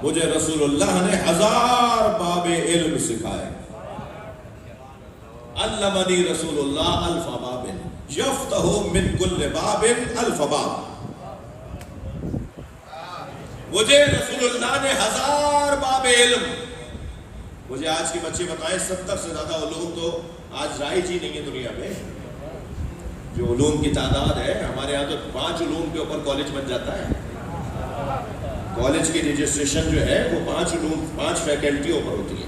مجھے رسول اللہ نے 1000 باب علم سکھائے۔ علمنی رسول اللہ الف باب یفتح من کل باب الف باب۔ مجھے رسول اللہ نے 1000 باب علم۔ مجھے آج کے بچے بتائیں 70 سے زیادہ علوم تو آج رائج ہی نہیں ہے دنیا میں۔ جو علوم کی تعداد ہے، ہمارے یہاں تو 5 علوم کے اوپر کالج بن جاتا ہے۔ کالج کی رجسٹریشن جو ہے وہ 5 علوم 5 فیکلٹیوں پر ہوتی ہے۔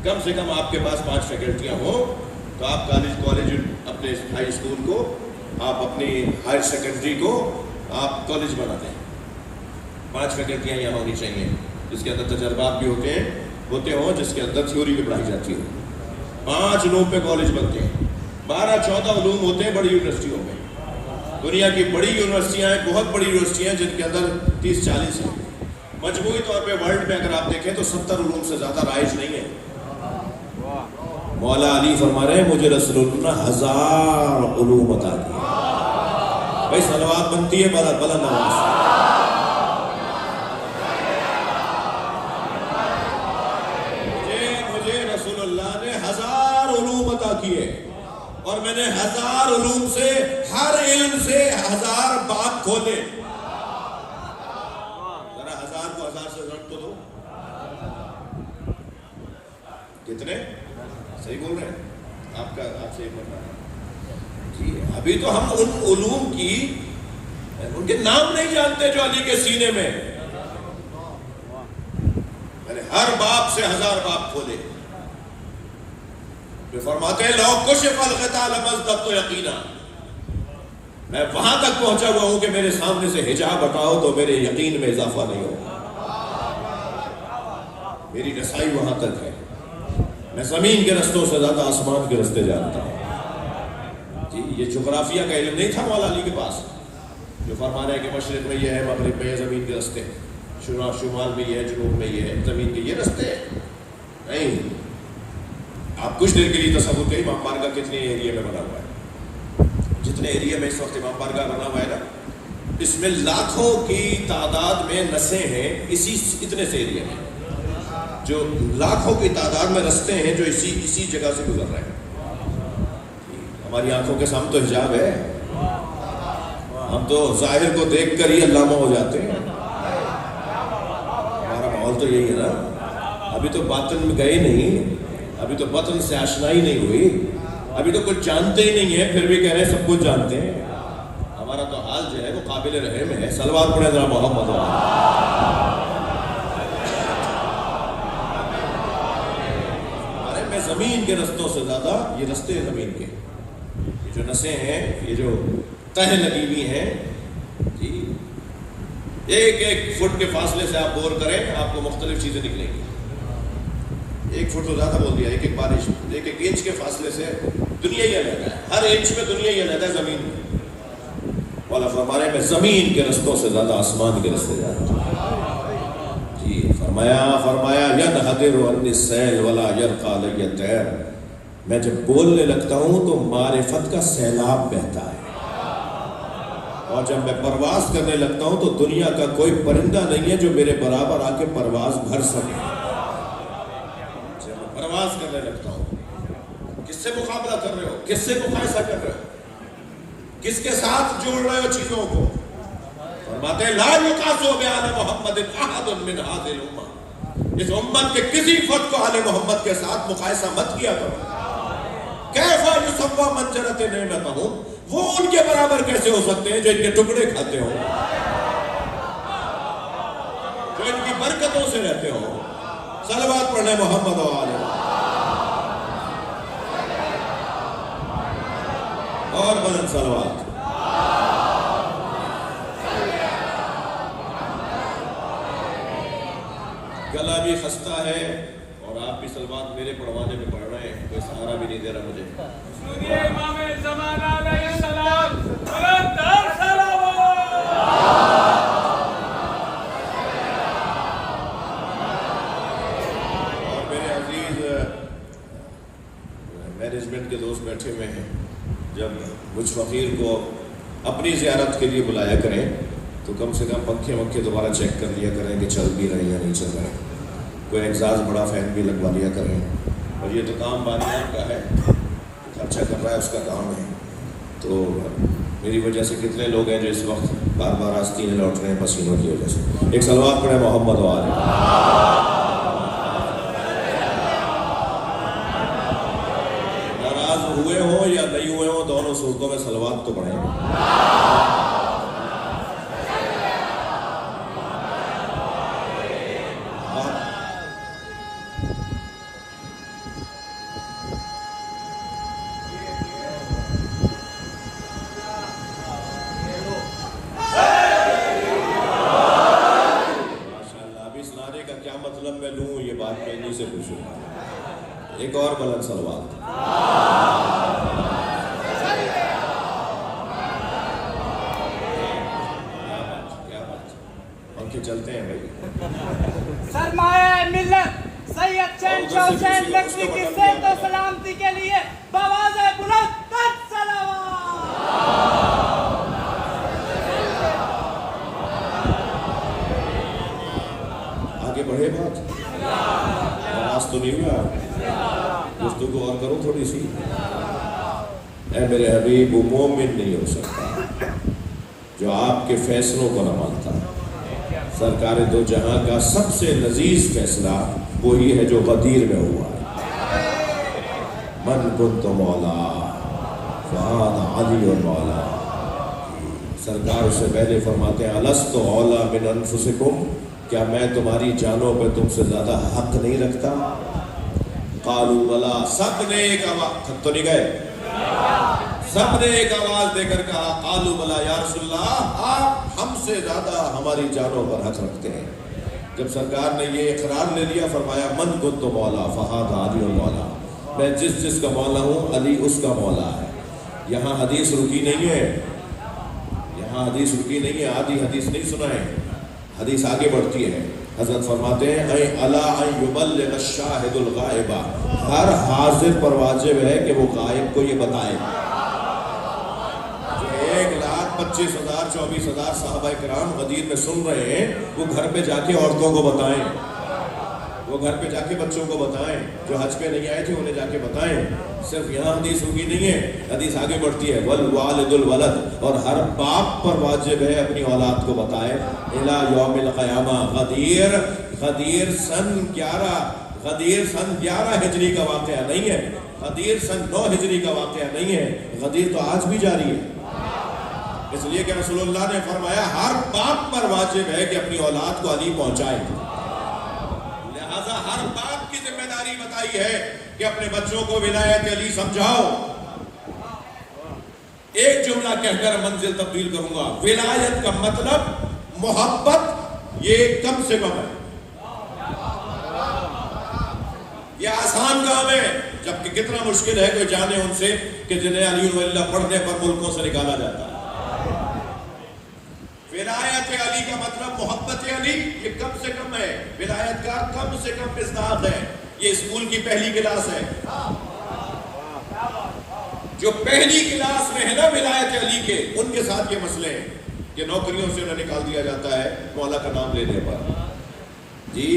کم سے کم آپ کے پاس 5 فیکلٹیاں ہوں تو آپ کالج اپنے ہائی اسکول کو، آپ اپنی ہائر سیکنڈری کو آپ کالج بناتے ہیں۔ 5 فیکلٹیاں یہاں ہونی چاہیے، جس کے اندر تجربات بھی ہوتے ہوں، جس کے اندر تھیوری بھی پڑھائی جاتی ہو۔ 5 علوم پہ کالج بنتے ہیں۔ 12-14 علوم ہوتے ہیں بڑی یونیورسٹیوں میں۔ دنیا کی بڑی یونیورسٹیاں ہیں، بہت بڑی یونیورسٹیاں ہیں، جن کے اندر 30-40 ہیں۔ مجموعی طور پہ ورلڈ میں اگر آپ دیکھیں تو 70 علوم سے زیادہ رائج نہیں ہے۔ مولا علی فرما رہے ہیں مجھے رسول اللہ نے 1000 علوم عطا کیے۔ بھائی صلوات بنتی ہے بلند آواز سے۔ مجھے رسول اللہ نے 1000 علوم عطا کیے، اور میں نے 1000 علوم سے، ہر علم سے 1000 باب کھولے۔ ذرا 1000 کو 1000 سے ضرب تو دو، کتنے؟ صحیح بول رہے ہیں آپ سے بولنا جی۔ ابھی تو ہم ان علوم کی ان کے نام نہیں جانتے جو علی کے سینے میں، میں نے ہر باب سے 1000 باب کھولے۔ جو فرماتے ہیں لو کشف الغطاء لمزددت یقینا، میں وہاں تک پہنچا ہوا ہوں کہ میرے سامنے سے حجاب ہٹاؤ تو میرے یقین میں اضافہ نہیں ہوگا۔ میری رسائی وہاں تک ہے۔ میں زمین کے رستوں سے زیادہ آسمان کے رستے جانتا ہوں جی۔ یہ جغرافیہ کا علم نہیں تھا مولا علی کے پاس، جو فرما رہے ہیں کہ مشرق میں یہ ہے، مغرب میں یہ زمین کے رستے، شمال میں یہ ہے، جنوب میں یہ ہے، زمین کے یہ رستے ہیں۔ نہیں، آپ کچھ دیر کے لیے تصور کریں امام بارگاہ کتنے ایریا میں بنا ہوا ہے۔ جتنے ایریا میں اس وقت امام بارگاہ بنا ہوا ہے نا، اس میں لاکھوں کی تعداد میں نسیں ہیں، اتنے سے ایریا میں جو لاکھوں کی تعداد میں رستے ہیں جو اسی جگہ سے گزر رہے ہیں۔ ہماری آنکھوں کے سامنے تو حجاب ہے، ہم تو ظاہر کو دیکھ کر ہی علامہ ہو جاتے ہیں۔ ہمارا ماحول تو یہی ہے نا۔ ابھی تو باطن میں گئے نہیں، ابھی تو باطن سے آشنائی نہیں ہوئی، ابھی تو کچھ جانتے ہی نہیں ہے، پھر بھی کہہ رہے ہیں سب کچھ جانتے ہیں۔ ہمارا تو حال جو ہے وہ قابل رحم ہے۔ صلوات پڑھیں ذرا محمد۔ زمین کے رستوں سے زیادہ یہ رستے ہیں زمین کے، یہ جو نسیں ہیں، یہ جو تہ لگی ہوئی ہیں جی، 1 فٹ کے فاصلے سے آپ بور کریں آپ کو مختلف چیزیں نکلیں گی۔ 1 فٹ تو زیادہ بول دیا، 1 بارش، 1 انچ کے فاصلے سے دنیا ہی علیحدہ ہے، ہر انچ میں دنیا ہی علیحدہ ہے زمین میں۔ والا فرما رہے ہیں میں زمین کے رستوں سے زیادہ آسمان کے رستے جانتا ہوں جی۔ فرمایا ینحدر عنی السیل ولا یرقی علی الطیر، میں جب بولنے لگتا ہوں تو معرفت کا سیلاب بہتا ہے، اور جب میں پرواز کرنے لگتا ہوں تو دنیا کا کوئی پرندہ نہیں ہے جو میرے برابر آ کے پرواز بھر سکے۔ جب میں پرواز کرنے لگتا ہوں، کس سے مقابلہ کر رہے ہو، کس سے مقایسہ کر رہے ہو، کس کے ساتھ جوڑ رہے ہو چیزوں کو؟ فرماتے ہیں لا یقاس بیان محمد احد من هذه الامه، اس امت کے کسی فرد کو آل محمد کے ساتھ مقایسہ مت کیا کرو۔ کیف یسوی من جرت نعمتہم، وہ ان کے برابر کیسے ہو سکتے ہیں جو ان کے ٹکڑے کھاتے ہو، جو ان کی برکتوں سے رہتے ہو۔ صلوات پڑھنے محمد و آل اور بلند صلوات۔ گلا بھی خستہ ہے اور آپ بھی صلوات میرے پڑھوانے میں پڑھ رہے ہیں، کوئی سہارا بھی نہیں دے رہا مجھے. امام زمانہ علیہ السلام بلندر صلوات. اور میرے عزیز مینجمنٹ کے دوست بیٹھے ہوئے ہیں، جب مجھ فقیر کو اپنی زیارت کے لیے بلایا کریں تو کم سے کم پنکھے ونکھے دوبارہ چیک کر لیا کریں کہ چل بھی رہے ہیں یا نہیں چل رہے. کوئی ایگزاز بڑا فین بھی لگوا لیا کریں. اور یہ تو کام بانیان کا ہے، خرچہ کر رہا ہے، اس کا کام ہے. تو میری وجہ سے کتنے لوگ ہیں جو اس وقت بار بار آستینیں لوٹ رہے ہیں پسینوں کی وجہ سے. ایک صلوات پڑھیں محمد و آلہ. ناراض ہوئے ہوں یا نہیں ہوئے ہوں، دونوں صورتوں میں صلوات تو پڑھیں. ایک اور بلند صلوات. کیا بات، پنکھے چلتے ہیں بھائی. سرمایہ ملت سید شہنشاہ حسین لکھوی کی صحت و سلامتی کے لیے بآواز بلند تر صلوات. آگے بڑھے بات، آواز تو نہیں ہوا، گفتگو اور کرو تھوڑی سی. اے میرے حبیب، وہ مومن نہیں ہو سکتا جو آپ کے فیصلوں کو نہ مانتا. سرکار دو جہاں کا سب سے لذیذ فیصلہ وہی ہے جو غدیر میں ہوا ہے. من کنت مولا فہذا علی مولا. سرکار اس سے پہلے فرماتے ہیں الست اولی من انفسکم، کیا میں تمہاری جانوں پہ تم سے زیادہ حق نہیں رکھتا؟ قالوا بلا، سب نے ایک آواز، تھک تو نہیں گئے، سب نے ایک آواز دے کر کہا قالوا بلا یا رسول اللہ، آپ ہم سے زیادہ ہماری جانوں پر حق رکھتے ہیں. جب سرکار نے یہ اقرار لے لیا، فرمایا من کنت مولا فہذا علی مولا، میں جس کا مولا ہوں علی اس کا مولا ہے. یہاں حدیث رکی نہیں ہے، یہاں حدیث رکی نہیں ہے، آدھی حدیث نہیں سنا ہے، حدیث آگے بڑھتی ہے. حضرت فرماتے ہیں اے الا ان یبلغ الشاہد الغائب، ہر حاضر پر واجب ہے کہ وہ غائب کو یہ بتائے. جو 1,25,000 24,000 صحابہ کرام غدیر میں سن رہے ہیں، وہ گھر پہ جا کے عورتوں کو بتائیں، وہ گھر پہ جا کے بچوں کو بتائیں، جو حج پہ نہیں آئے تھے انہیں جا کے بتائیں. صرف یہاں حدیث رکی نہیں ہے، حدیث آگے بڑھتی ہے والوالد الولد، اور ہر باپ پر واجب ہے اپنی اولاد کو بتائے. الی یوم القیامہ. غدیر سن 11 ہجری کا واقعہ نہیں ہے، غدیر سن 9 ہجری کا واقعہ نہیں ہے. غدیر تو آج بھی جاری ہے، اس لیے کہ رسول اللہ نے فرمایا ہر باپ پر واجب ہے کہ اپنی اولاد کو علی پہنچائے. لہذا ہر باپ کی ذمہ داری بتائی ہے کہ اپنے بچوں کو ولایت علی سمجھاؤ. ایک جملہ کہہ کر منزل تبدیل کروں گا. ولایت کا مطلب محبت، یہ کم سے کم ہے، یہ آسان کام ہے، جبکہ کتنا مشکل ہے کہ جانے ان سے کہ جنہیں علی اللہ پڑھنے پر ملکوں سے نکالا جاتا ہے. ولایت علی کا مطلب محبت علی، یہ کم سے کم ہے. ولایت کا کم سے کم مصداق ہے. یہ اسکول کی پہلی کلاس ہے. جو پہلی کلاس میں ہے نا ولایت علی کے، ان کے ساتھ یہ مسئلے ہیں کہ نوکریوں سے انہیں نکال دیا جاتا ہے مولا کا نام لینے پر. جی،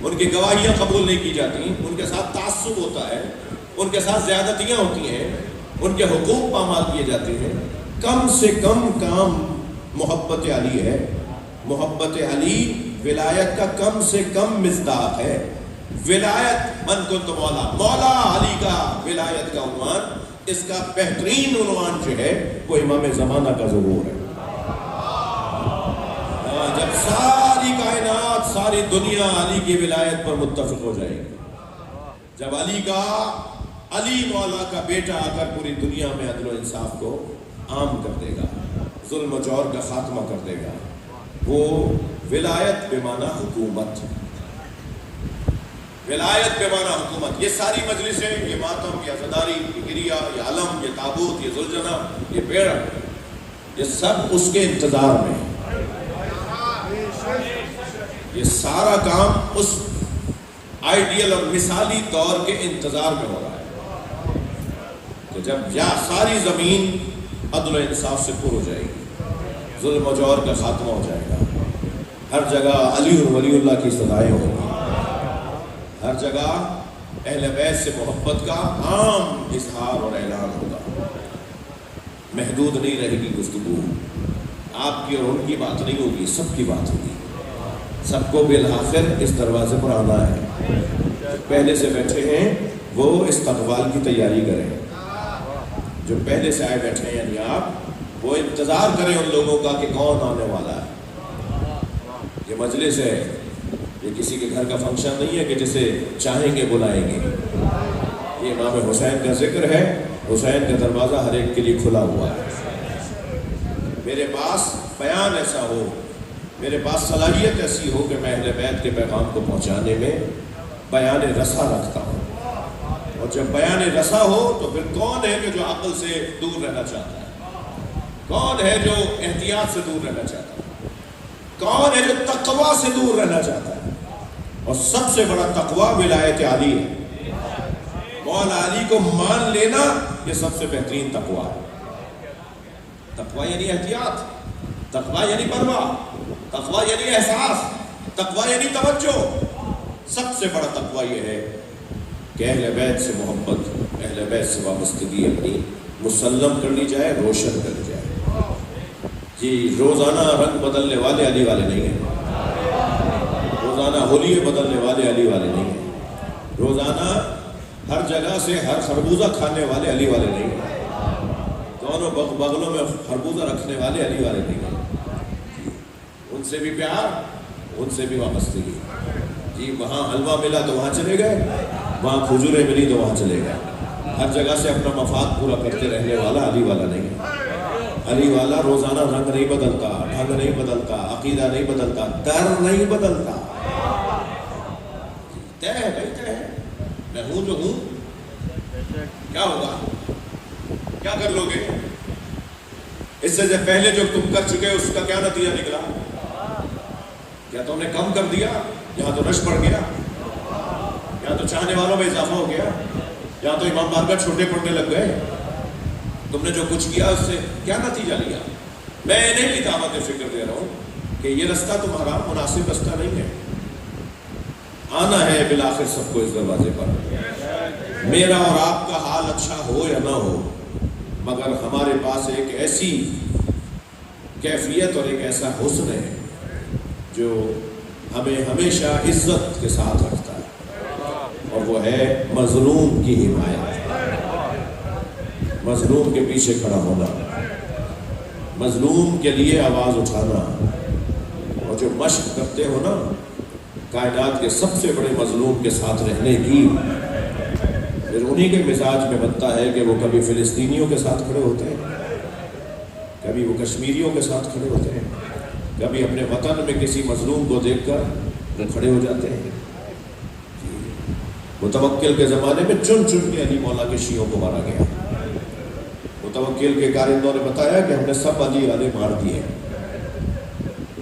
ان کی گواہیاں قبول نہیں کی جاتی، ان کے ساتھ تعصب ہوتا ہے، ان کے ساتھ زیادتیاں ہوتی ہیں، ان کے حقوق پامال کیے جاتے ہیں. کم سے کم کام محبت علی ہے. محبت علی ولایت کا کم سے کم مصداق ہے. ولایت من کنت مولا، مولا علی کا ولایت کا عنوان، اس کا بہترین عنوان جو ہے وہ امام زمانہ کا ظہور ہے. جب ساری کائنات، ساری دنیا علی کی ولایت پر متفق ہو جائے گی، جب علی مولا کا بیٹا آ کر پوری دنیا میں عدل و انصاف کو عام کر دے گا، ظلم و جور کا خاتمہ کر دے گا. وہ ولایت بمعنی حکومت. ولایت بمعنی حکومت. یہ ساری مجلسیں، یہ ماتم، یہ عزاداری، یہ گریا، یہ علم، یہ تابوت، یہ ذوالجناح، یہ پیڑ، یہ سب اس کے انتظار میں. یہ سارا کام اس آئیڈیل اور مثالی دور کے انتظار میں ہو رہا ہے کہ جب یا ساری زمین عدل و انصاف سے پر ہو جائے گی، ظلم و جور کا خاتمہ ہو جائے گا، ہر جگہ علی اور ولی اللہ کی صدائیں ہوں گی، ہر جگہ اہل بیت سے محبت کا عام اظہار اور اعلان ہوگا. محدود نہیں رہے گی گفتگو، آپ کی اور ان کی بات نہیں ہوگی، سب کی بات ہوگی. سب کو بالآخر اس دروازے پر آنا ہے. پہلے سے بیٹھے ہیں وہ استقبال کی تیاری کریں. جو پہلے سے آئے بیٹھے ہیں یعنی آپ، وہ انتظار کریں ان لوگوں کا کہ کون آنے والا ہے. یہ مجلس ہے، یہ کسی کے گھر کا فنکشن نہیں ہے کہ جسے چاہیں گے بلائیں گے. یہ امام حسین کا ذکر ہے. حسین کا دروازہ ہر ایک کے لیے کھلا ہوا ہے. میرے پاس بیان ایسا ہو، میرے پاس صلاحیت ایسی ہو کہ میں اہل بیت کے پیغام کو پہنچانے میں بیان رسا رکھتا ہوں. اور جب بیان رسا ہو تو پھر کون ہے کہ جو عقل سے دور رہنا چاہتا ہے؟ کون ہے جو احتیاط سے دور رہنا چاہتا ہے؟ کون ہے جو تقوی سے دور رہنا چاہتا ہے؟ اور سب سے بڑا تقوی ولایت علی ہے. مولا علی کو مان لینا یہ سب سے بہترین تقوی ہے. تقوی یعنی احتیاط، تقوی یعنی پرواہ، تقوی یعنی احساس، تقوی یعنی توجہ. سب سے بڑا تقوی یہ ہے کہ اہل بیت سے محبت، اہل بیت سے وابستگی اپنی مسلم کر لی جائے، روشن کر لی جائے. جی روزانہ رنگ بدلنے والے علی والے نہیں ہیں، روزانہ ہولی بدلنے والے علی والے نہیں ہیں، روزانہ ہر جگہ سے ہر خربوزہ کھانے والے علی والے نہیں ہیں، دونوں بغلوں میں خربوزہ رکھنے والے علی والے نہیں ہیں. ان سے بھی پیار، ان سے بھی وابستگی. جی وہاں حلوہ ملا تو وہاں چلے گئے، وہاں کھجوریں ملی تو وہاں چلے گئے. ہر جگہ سے اپنا مفاد پورا کرتے رہنے والا علی والا نہیں ہے. علی والا روزانہ رنگ نہیں بدلتا، ڈھنگ نہیں بدلتا، عقیدہ نہیں بدلتا، در نہیں بدلتا. طے ہے بھائی، طے ہے. میں ہوں جو ہوں. کیا ہوگا؟ کیا کر لو گے؟ اس سے پہلے جو تم کر چکے اس کا کیا نتیجہ نکلا؟ کیا تم نے کم کر دیا؟ یہاں تو رش بڑھ گیا، یہاں تو چاہنے والوں میں اضافہ ہو گیا، یہاں تو امام بارگاہ چھوٹے پڑنے لگ گئے. تم نے جو کچھ کیا اس سے کیا نتیجہ لیا؟ میں انہیں بھی دعوت فکر دے رہا ہوں کہ یہ رستہ تمہارا مناسب رستہ نہیں ہے. آنا ہے بالآخر سب کو اس دروازے پر. میرا اور آپ کا حال اچھا ہو یا نہ ہو، مگر ہمارے پاس ایک ایسی کیفیت اور ایک ایسا حسن ہے جو ہمیں ہمیشہ عزت کے ساتھ رکھتا ہے، اور وہ ہے مظلوم کی حمایت. مظلوم کے پیچھے کھڑا ہونا، مظلوم کے لیے آواز اٹھانا. اور جو مشق کرتے ہو نا کائنات کے سب سے بڑے مظلوم کے ساتھ رہنے کی، پھر انہی کے مزاج میں بنتا ہے کہ وہ کبھی فلسطینیوں کے ساتھ کھڑے ہوتے ہیں، کبھی وہ کشمیریوں کے ساتھ کھڑے ہوتے ہیں، کبھی اپنے وطن میں کسی مظلوم کو دیکھ کر وہ کھڑے ہو جاتے ہیں. متوکل کے زمانے میں چن چن کے علی مولا کے شیعوں کو مارا گیا. متوکل کے کارندوں نے بتایا کہ ہم نے سب علی والے مار دیے.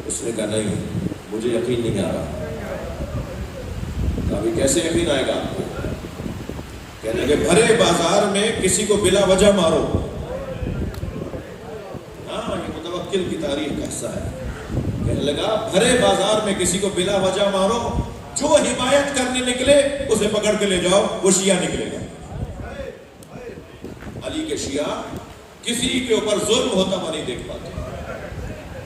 اس نے کہا نہیں، مجھے یقین نہیں آ رہا. ابھی کیسے یقین آئے گا آپ کو؟ کہنے لگے بھرے بازار میں کسی کو بلا وجہ مارو. ہاں یہ متوکل کی تاریخ کا حصہ ہے. کہنے لگا بھرے بازار میں کسی کو بلا وجہ مارو، جو حمایت کرنے نکلے اسے پکڑ کے لے جاؤ، وہ شیعہ نکلے گا. علی کے شیعہ کسی کے اوپر ظلم ہوتا ہوا نہیں دیکھ پاتے،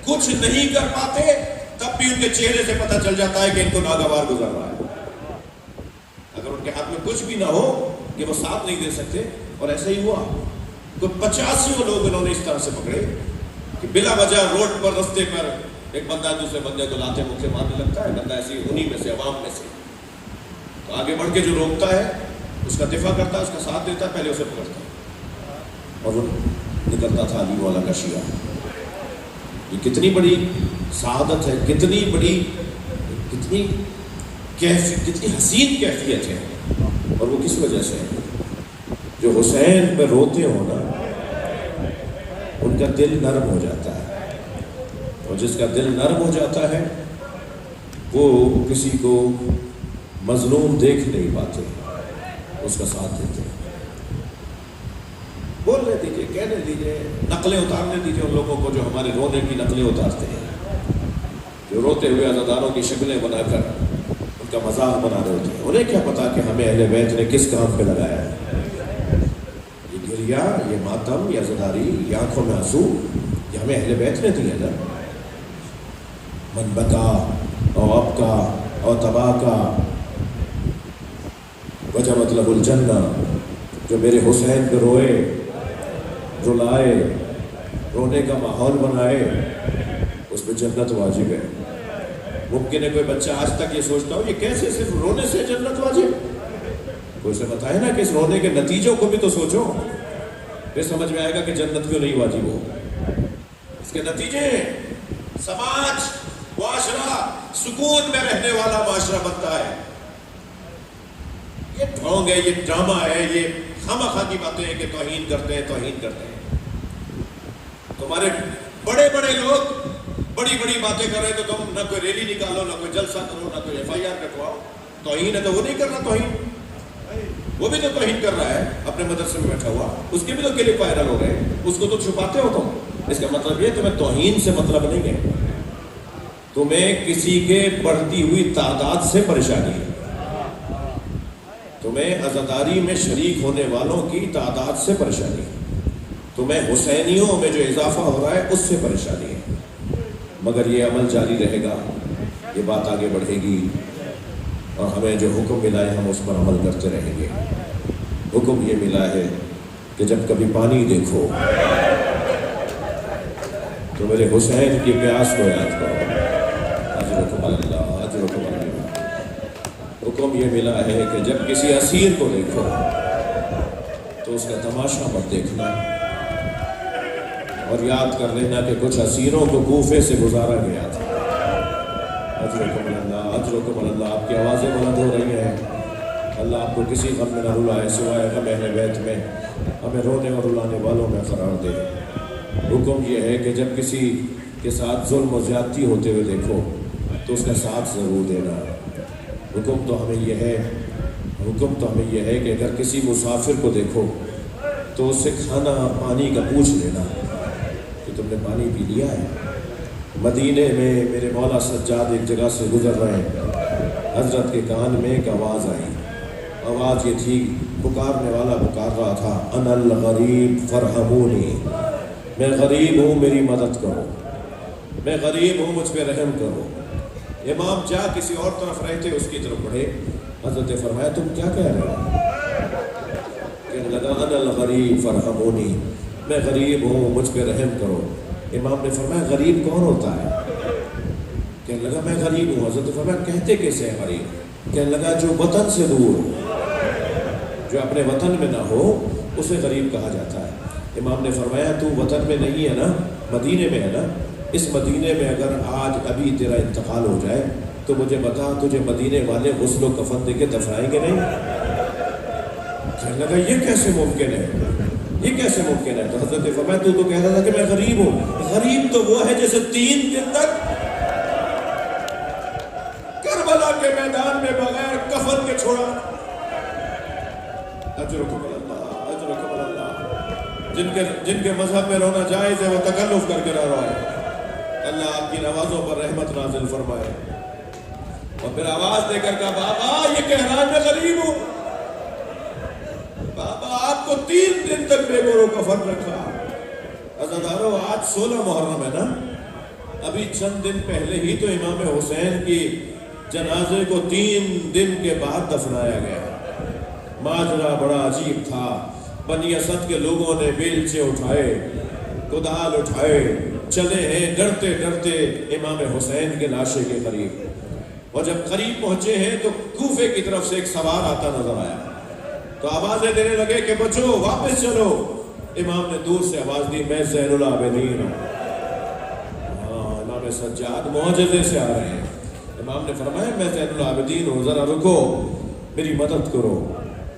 کچھ نہیں کر پاتے، تب بھی ان کے چہرے سے پتہ چل جاتا ہے کہ ان کو ناگوار گزر رہا ہے. اگر ان کے ہاتھ میں کچھ بھی نہ ہو کہ وہ ساتھ نہیں دے سکتے. اور ایسا ہی ہوا. کوئی 85 لوگ انہوں نے اس طرح سے پکڑے کہ بلا وجہ روڈ پر، رستے پر ایک بندہ دوسرے بندے کو لاتے مکھ سے مارنے لگتا ہے. بندہ ایسی انہی میں سے، عوام میں سے. تو آگے بڑھ کے جو روکتا ہے اس کا دفاع کرتا ہے، اس کا ساتھ دیتا ہے، پہلے اسے پکڑتا ہے. اور وہ نکلتا تھا علی مولا کا شیعہ. یہ کتنی بڑی سعادت ہے، کتنی کتنی حسین کیفیت ہے، اور وہ کس وجہ سے؟ جو حسین پہ روتے ہو نا، ان کا دل نرم ہو جاتا ہے، اور جس کا دل نرم ہو جاتا ہے وہ کسی کو مظلوم دیکھ نہیں پاتے، اس کا ساتھ دیتے ہیں۔ بولنے دیجیے، کہنے دیجیے، نقلیں اتارنے دیجیے ان لوگوں کو جو ہمارے رونے کی نقلیں اتارتے ہیں، جو روتے ہوئے عزاداروں کی شکلیں بنا کر ان کا مذاق بنا رہے ہوتے ہیں۔ انہیں کیا پتا کہ ہمیں اہل بیت نے کس کام پہ لگایا ہے؟ یہ گریا، یہ ماتم، یہ عزاداری، یہ آنکھوں میں آنسو، یہ ہمیں اہل بیت نے دیا نا۔ من بکا او ابکا او تباکا وجبت لہ الجنہ، جو میرے حسین پہ روئے، رلائے، رونے کا ماحول بنائے، اس پہ جنت واجب ہے۔ ممکن ہے کوئی بچہ آج تک یہ سوچتا ہو یہ کیسے صرف رونے سے جنت واجب؟ کوئی سے بتائے نا کہ اس رونے کے نتیجوں کو بھی تو سوچو، پھر سمجھ میں آئے گا کہ جنت کیوں نہیں واجب ہو۔ اس کے نتیجے سماج، معاشرہ سکون میں رہنے والا معاشرہ بنتا ہے۔ یہ ڈھونگ ہے، یہ ڈرامہ ہے، یہ خامخواہ کی باتیں ہیں کہ توہین کرتے ہیں، توہین کرتے ہیں۔ تمہارے بڑے بڑے لوگ بڑی بڑی باتیں کر رہے ہیں تو تم نہ کوئی ریلی نکالو، نہ کوئی جلسہ کرو، نہ کوئی FIR کٹواؤ۔ توہین ہے تو وہ نہیں کرنا توہین، وہ بھی تو توہین کر رہا ہے اپنے مدرسے میں بیٹھا ہوا، اس کے بھی تو کلپ وائرل ہو رہے ہیں، اس کو تو چھپاتے ہو تم۔ اس کا مطلب یہ تمہیں توہین سے مطلب نہیں ہے، تمہیں کسی کے بڑھتی ہوئی تعداد سے پریشانی ہے، تمہیں عزاداری میں شریک ہونے والوں کی تعداد سے پریشانی ہے، تمہیں حسینیوں میں جو اضافہ ہو رہا ہے اس سے پریشانی ہے۔ مگر یہ عمل جاری رہے گا، یہ بات آگے بڑھے گی، اور ہمیں جو حکم ملا ہے ہم اس پر عمل کرتے رہیں گے۔ حکم یہ ملا ہے کہ جب کبھی پانی دیکھو تو میرے حسین کی پیاس کو یاد کرو۔ اجرکم اللہ، اجرکم اللہ۔ حکم یہ ملا ہے کہ جب کسی اسیر کو دیکھو تو اس کا تماشا مت دیکھنا، اور یاد کر لینا کہ کچھ اسیروں کو کوفے سے گزارا گیا تھا۔ اجرکم اللہ، اجرکم اللہ۔ آپ کی آوازیں بلند ہو رہی ہیں، اللہ آپ کو کسی غم میں نہ رلائے سوائے غم اہل بیت میں، ہمیں رونے اور رلانے والوں میں قرار دے۔ حکم یہ ہے کہ جب کسی کے ساتھ ظلم و زیادتی ہوتے ہوئے دیکھو تو اس کا ساتھ ضرور دینا۔ حکم تو ہمیں یہ ہے کہ اگر کسی مسافر کو دیکھو تو اس سے کھانا پانی کا پوچھ لینا کہ تم نے پانی پی لیا ہے۔ مدینے میں میرے مولا سجاد ایک جگہ سے گزر رہے ہیں، حضرت کے کان میں ایک آواز آئی، آواز یہ تھی، پکارنے والا پکار رہا تھا، انا الغریب فرحمونی، میں غریب ہوں میری مدد کرو، میں غریب ہوں مجھ پہ رحم کرو۔ امام جا کسی اور طرف رہے تھے، اس کی طرف بڑھے، حضرت نے فرمایا تم کیا کہہ رہے ہو؟ کہنے لگا انا الغریب فرحمونی، میں غریب ہوں مجھ پہ رحم کرو۔ امام نے فرمایا غریب کون ہوتا ہے؟ کہنے لگا میں غریب ہوں۔ حضرت نے فرمایا کہتے کیسے ہے غریب؟ کہنے لگا جو وطن سے دور ہو، جو اپنے وطن میں نہ ہو اسے غریب کہا جاتا ہے۔ امام نے فرمایا تو وطن میں نہیں ہے نا، مدینے میں ہے نا، اس مدینے میں اگر آج ابھی تیرا انتقال ہو جائے تو مجھے بتا تجھے مدینے والے غسل و کفن دے کے دفنائیں گے نہیں؟ کہنے لگا یہ کیسے ممکن ہے، یہ کیسے ممکن ہے؟ تو حضرت نے فرمایا تو کہہ رہا تھا کہ میں غریب ہوں۔ غریب تو وہ ہے جیسے 3 دن تک کربلا کے میدان میں بغیر کفن کے چھوڑا۔ اجرکم اللہ، اجرکم اللہ۔ جن کے مذہب میں رونا جائز ہے وہ تکلف کر کے نہ روئے۔ اللہ آپ کی نوازوں پر رحمت نازل فرمائے۔ اور پھر آواز دے کر کہا بابا یہ کہہ رہا میں غریب ہوں، بابا آپ کو 3 دن تک بے گور و کفن رکھا۔ عزادارو آج 16 محرم ہے نا، ابھی چند دن پہلے ہی تو امام حسین کی جنازے کو 3 دن کے بعد دفنایا گیا۔ ماجرا بڑا عجیب تھا، بنی اسد کے لوگوں نے بیلچے اٹھائے، کدال اٹھائے، چلے ہیں ڈرتے ڈرتے امام حسین کے لاشے کے قریب، اور جب قریب پہنچے ہیں تو کوفے کی طرف سے ایک سوار آتا نظر آیا، تو آوازیں دینے لگے کہ بچو واپس چلو۔ امام نے دور سے آواز دی میں زین العابدین ہوں۔ ہاں امام سجاد معجزے سے آ رہے ہیں۔ امام نے فرمایا میں زین العابدین ہوں، ذرا رکو میری مدد کرو۔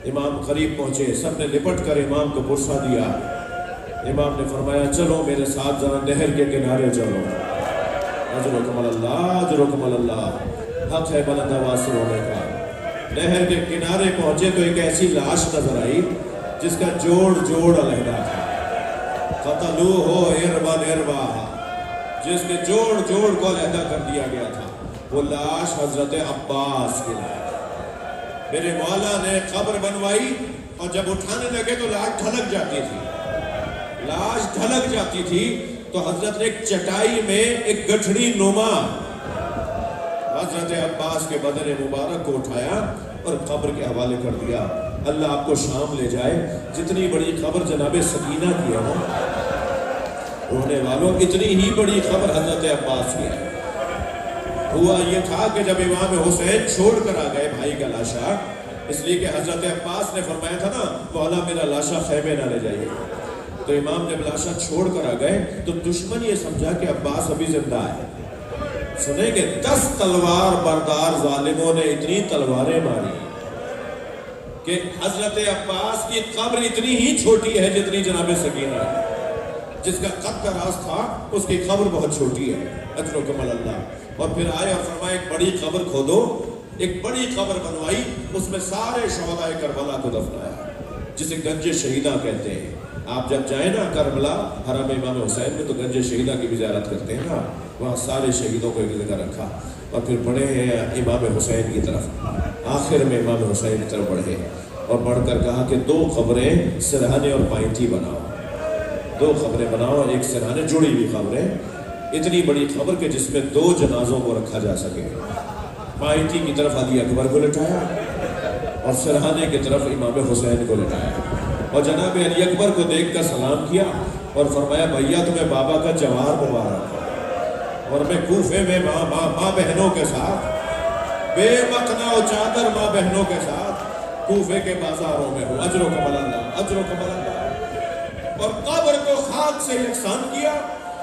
امام قریب پہنچے، سب نے لپٹ کر امام کو پرسا دیا۔ امام نے فرمایا چلو میرے ساتھ ذرا نہر کے کنارے چلو۔ اجرکم اللہ، اجرکم اللہ، حق ہے بلند آواز سے ہونے کا۔ نہر کے کنارے پہنچے تو ایک ایسی لاش نظر آئی جس کا جوڑ جوڑ علیحدہ تھا۔ قتلوہ اربا اربا، جس کے جوڑ جوڑ کو علیحدہ کر دیا گیا تھا۔ وہ لاش حضرت عباس کی لاش۔ میرے مولا نے قبر بنوائی اور جب اٹھانے لگے تو لاش ڈھلک جاتی تھی، لاش ڈھلک جاتی تھی تو حضرت نے ایک چٹائی میں ایک گٹھڑی نما حضرت عباس کے بدن مبارک کو اٹھایا اور قبر کے حوالے کر دیا۔ اللہ آپ کو شام لے جائے، جتنی بڑی قبر جناب سکینہ کی ہے رونے والوں، اتنی ہی بڑی قبر حضرت عباس کی ہے۔ ہوا یہ تھا کہ جب امام حسین چھوڑ کر آ گئے بھائی کا لاشا، اس لیے کہ حضرت عباس نے فرمایا تھا نا مولا میرا لاشا خیمے نہ لے جائیے، تو امام جب لاشا چھوڑ کر آ گئے تو دشمن یہ سمجھا کہ عباس ابھی زندہ ہے۔ سنیں گے 10 تلوار بردار ظالموں نے اتنی تلواریں ماری کہ حضرت عباس کی قبر اتنی ہی چھوٹی ہے جتنی جناب سکینہ ہے۔ جس کا قد کا راز تھا اس کی قبر بہت چھوٹی ہے۔ اجرکم اللہ۔ اور پھر آئے اور فرمایا ایک بڑی قبر کھودو، ایک بڑی قبر بنوائی، اس میں سارے شہداء کربلا کو دفنایا، جسے گنج شہیدہ کہتے ہیں۔ آپ جب جائیں نا کربلا حرم امام حسین میں تو گنج شہیدہ کی بھی زیارت کرتے ہیں نا، وہاں سارے شہیدوں کو ایک جگہ رکھا اور پھر بڑھے ہیں امام حسین کی طرف۔ آخر میں امام حسین کی طرف بڑھے اور بڑھ کر کہا کہ 2 قبریں سرہانے اور پائنتی بناؤ، 2 قبریں بناؤ، ایک سرہانے جڑی ہوئی قبریں، اتنی بڑی قبر کہ جس میں 2 جنازوں کو رکھا جا سکے۔ پائنتی کی طرف علی اکبر کو لٹایا اور سرہانے کی طرف امام حسین کو لٹایا اور جناب علی اکبر کو دیکھ کر سلام کیا اور فرمایا بھیا تمہیں بابا کا جوار مبارک، اور میں کوفے میں ماں بہنوں کے ساتھ بے مقنع و چادر ماں بہنوں کے ساتھ کوفے کے بازاروں میں ہوں۔ اجرکم اللہ، اجرکم اللہ۔ اور قبر کو خاک سے یکساں کیا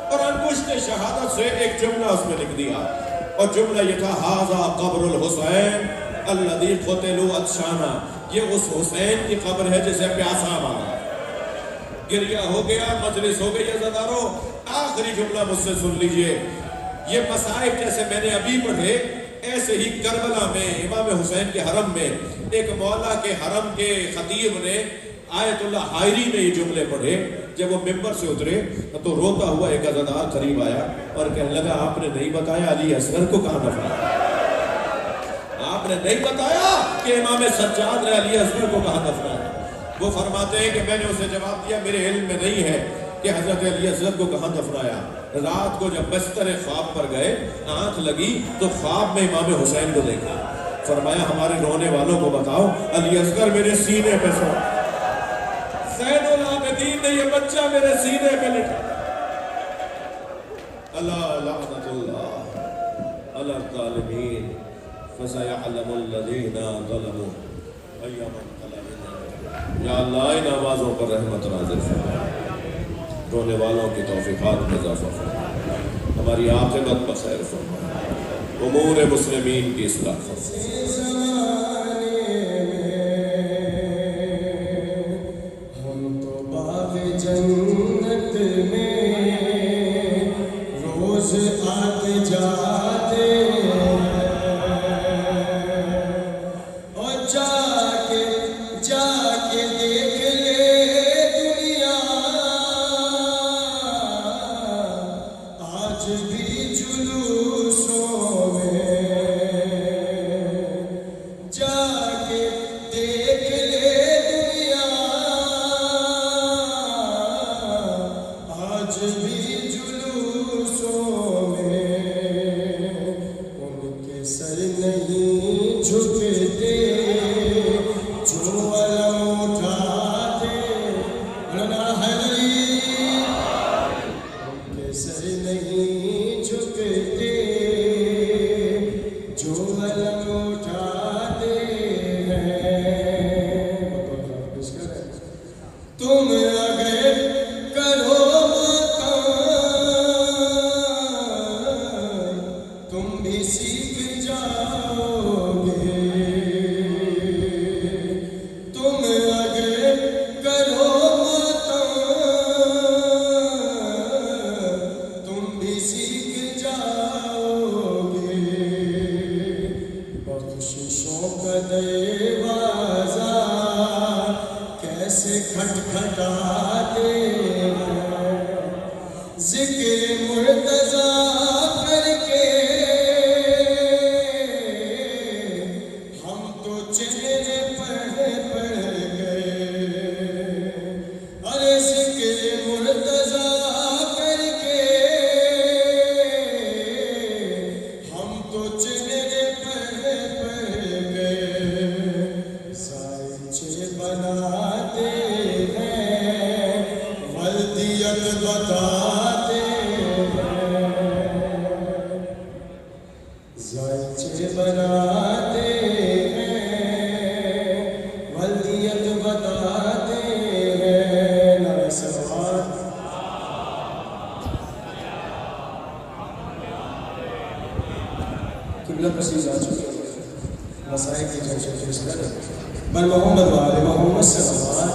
اور انگشت شہادت سے ایک جملہ اس میں لکھ دیا، اور جملہ یہ تھا ھذا قبر الحسین الذی قتلوا عطشانا، یہ اس حسین کی قبر ہے جسے پیاسا مارا۔ گریہ ہو گیا، مجلس ہو گئی عزادارو۔ آخری جملہ مجھ سے سن لیجئے، یہ مصائب جیسے میں نے ابھی پڑھے ایسے ہی کربلا میں امام حسین کے حرم میں ایک مولا کے حرم کے خطیب نے آیت اللہ حائری میں یہ جملے پڑھے۔ جب وہ ممبر سے اترے تو روتا ہوا ایک عزادار قریب آیا اور کہنے لگا آپ نے نہیں بتایا علی اصغر کو کہاں دفنایا، آپ نے نہیں بتایا کہ امام سجاد نے علی اصغر کو کہاں دفنایا۔ وہ فرماتے ہیں کہ میں نے اسے جواب دیا میرے علم میں نہیں ہے کہ حضرت علی اصغر کو کہاں دفنایا۔ رات کو جب بستر خواب پر گئے، آنکھ لگی تو خواب میں امام حسین کو دیکھا۔ فرمایا ہمارے رونے والوں کو بتاؤ علی اصغر میرے سینے پہ سو، زین العابدین نے یہ بچہ میرے سینے پہ لٹا۔ اللہ لعنت اللہ علی الظالمین فسیعلم الذین ظلموا ای منقلب۔ یا اللہ ان آوازوں پر رحمت نازل فرما، رونے والوں کی توفیقات میں اضافہ فرما، ہماری عاقبت بخیر فرما، امور مسلمین کی اصلاح فرما۔ جنت میں روز آتے جاتے اور جا کے دیکھ لے دنیا، آج بھی جلوسوں میں جا کے دیکھ لے دنیا، آج بھی جلوسوں میں ان کے سر نہیں جھکتے۔ کا دروازہ کیسے کھٹکھٹاتے ہیں، ذکر مرتضیٰ کر کے ہم تو چہرے پڑھ گئے، ارے ذکر مرتضیٰ کر کے ہم تو چہرے پڑھ گئے، سائچے بناتے ہیں ولدیت بتاتے ہیں، سائچے بناتے ہیں ولدیت بتاتے ہیں، نعرہ صلوات۔ قبلہ پسند آ چکے ہیں مسائل کی جنشن پیش کر بل محمد وآل محمد صلوات۔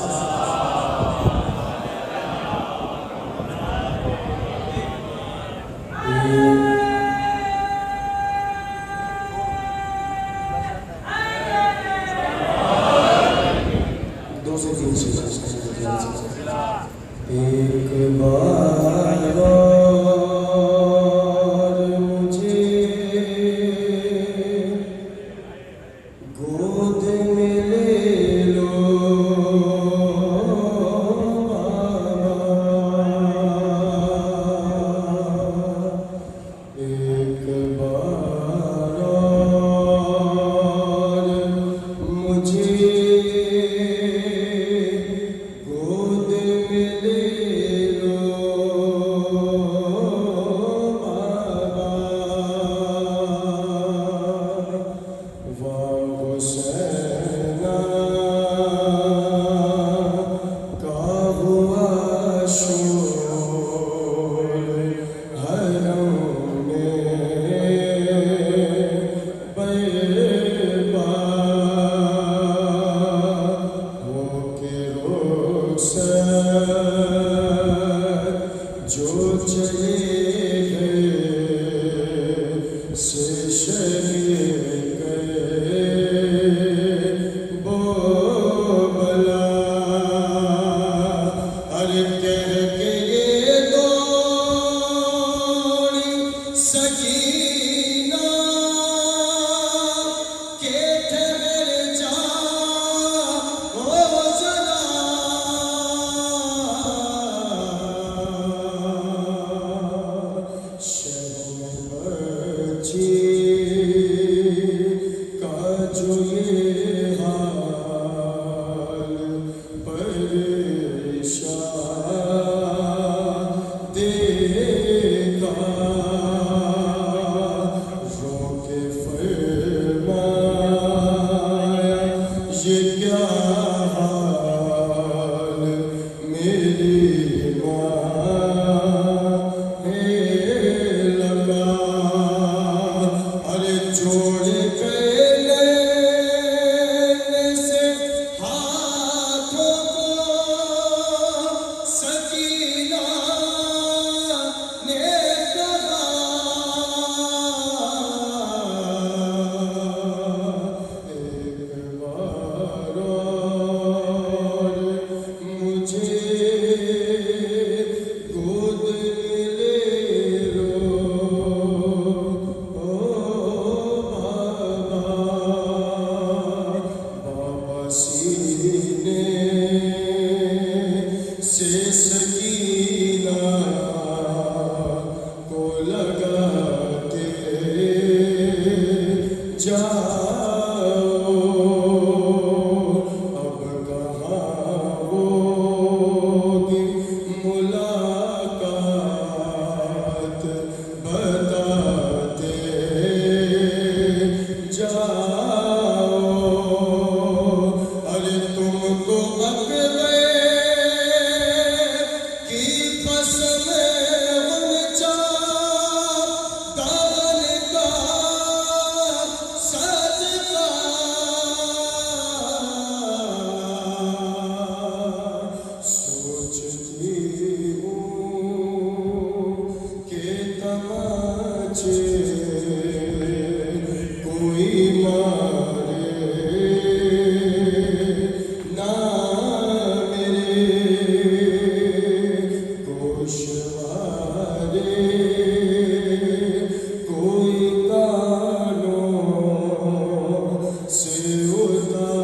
دو سے تین سے ایک بار اور مجھے گود میں لے لو ایک بار اور مجھے گود میں لے لو بابا، واہ حسینہ کا ہوا شور حرم میں برپا ہو کے رخصت جو چلے گئے سے شریک بو بلا، ارے کہہ کے یہ دوڑی سکینہ کہ ٹھہر جا او ذرا، شہر برچی کا جو یہ حال پریشان دیکھا، رو کے فرمایا یہ کیا حال میری ماں ہے لگا، ارے جوڑ کے لینے سے ہاتھوں کو سکینہ نے کہا، ایک بار سلطان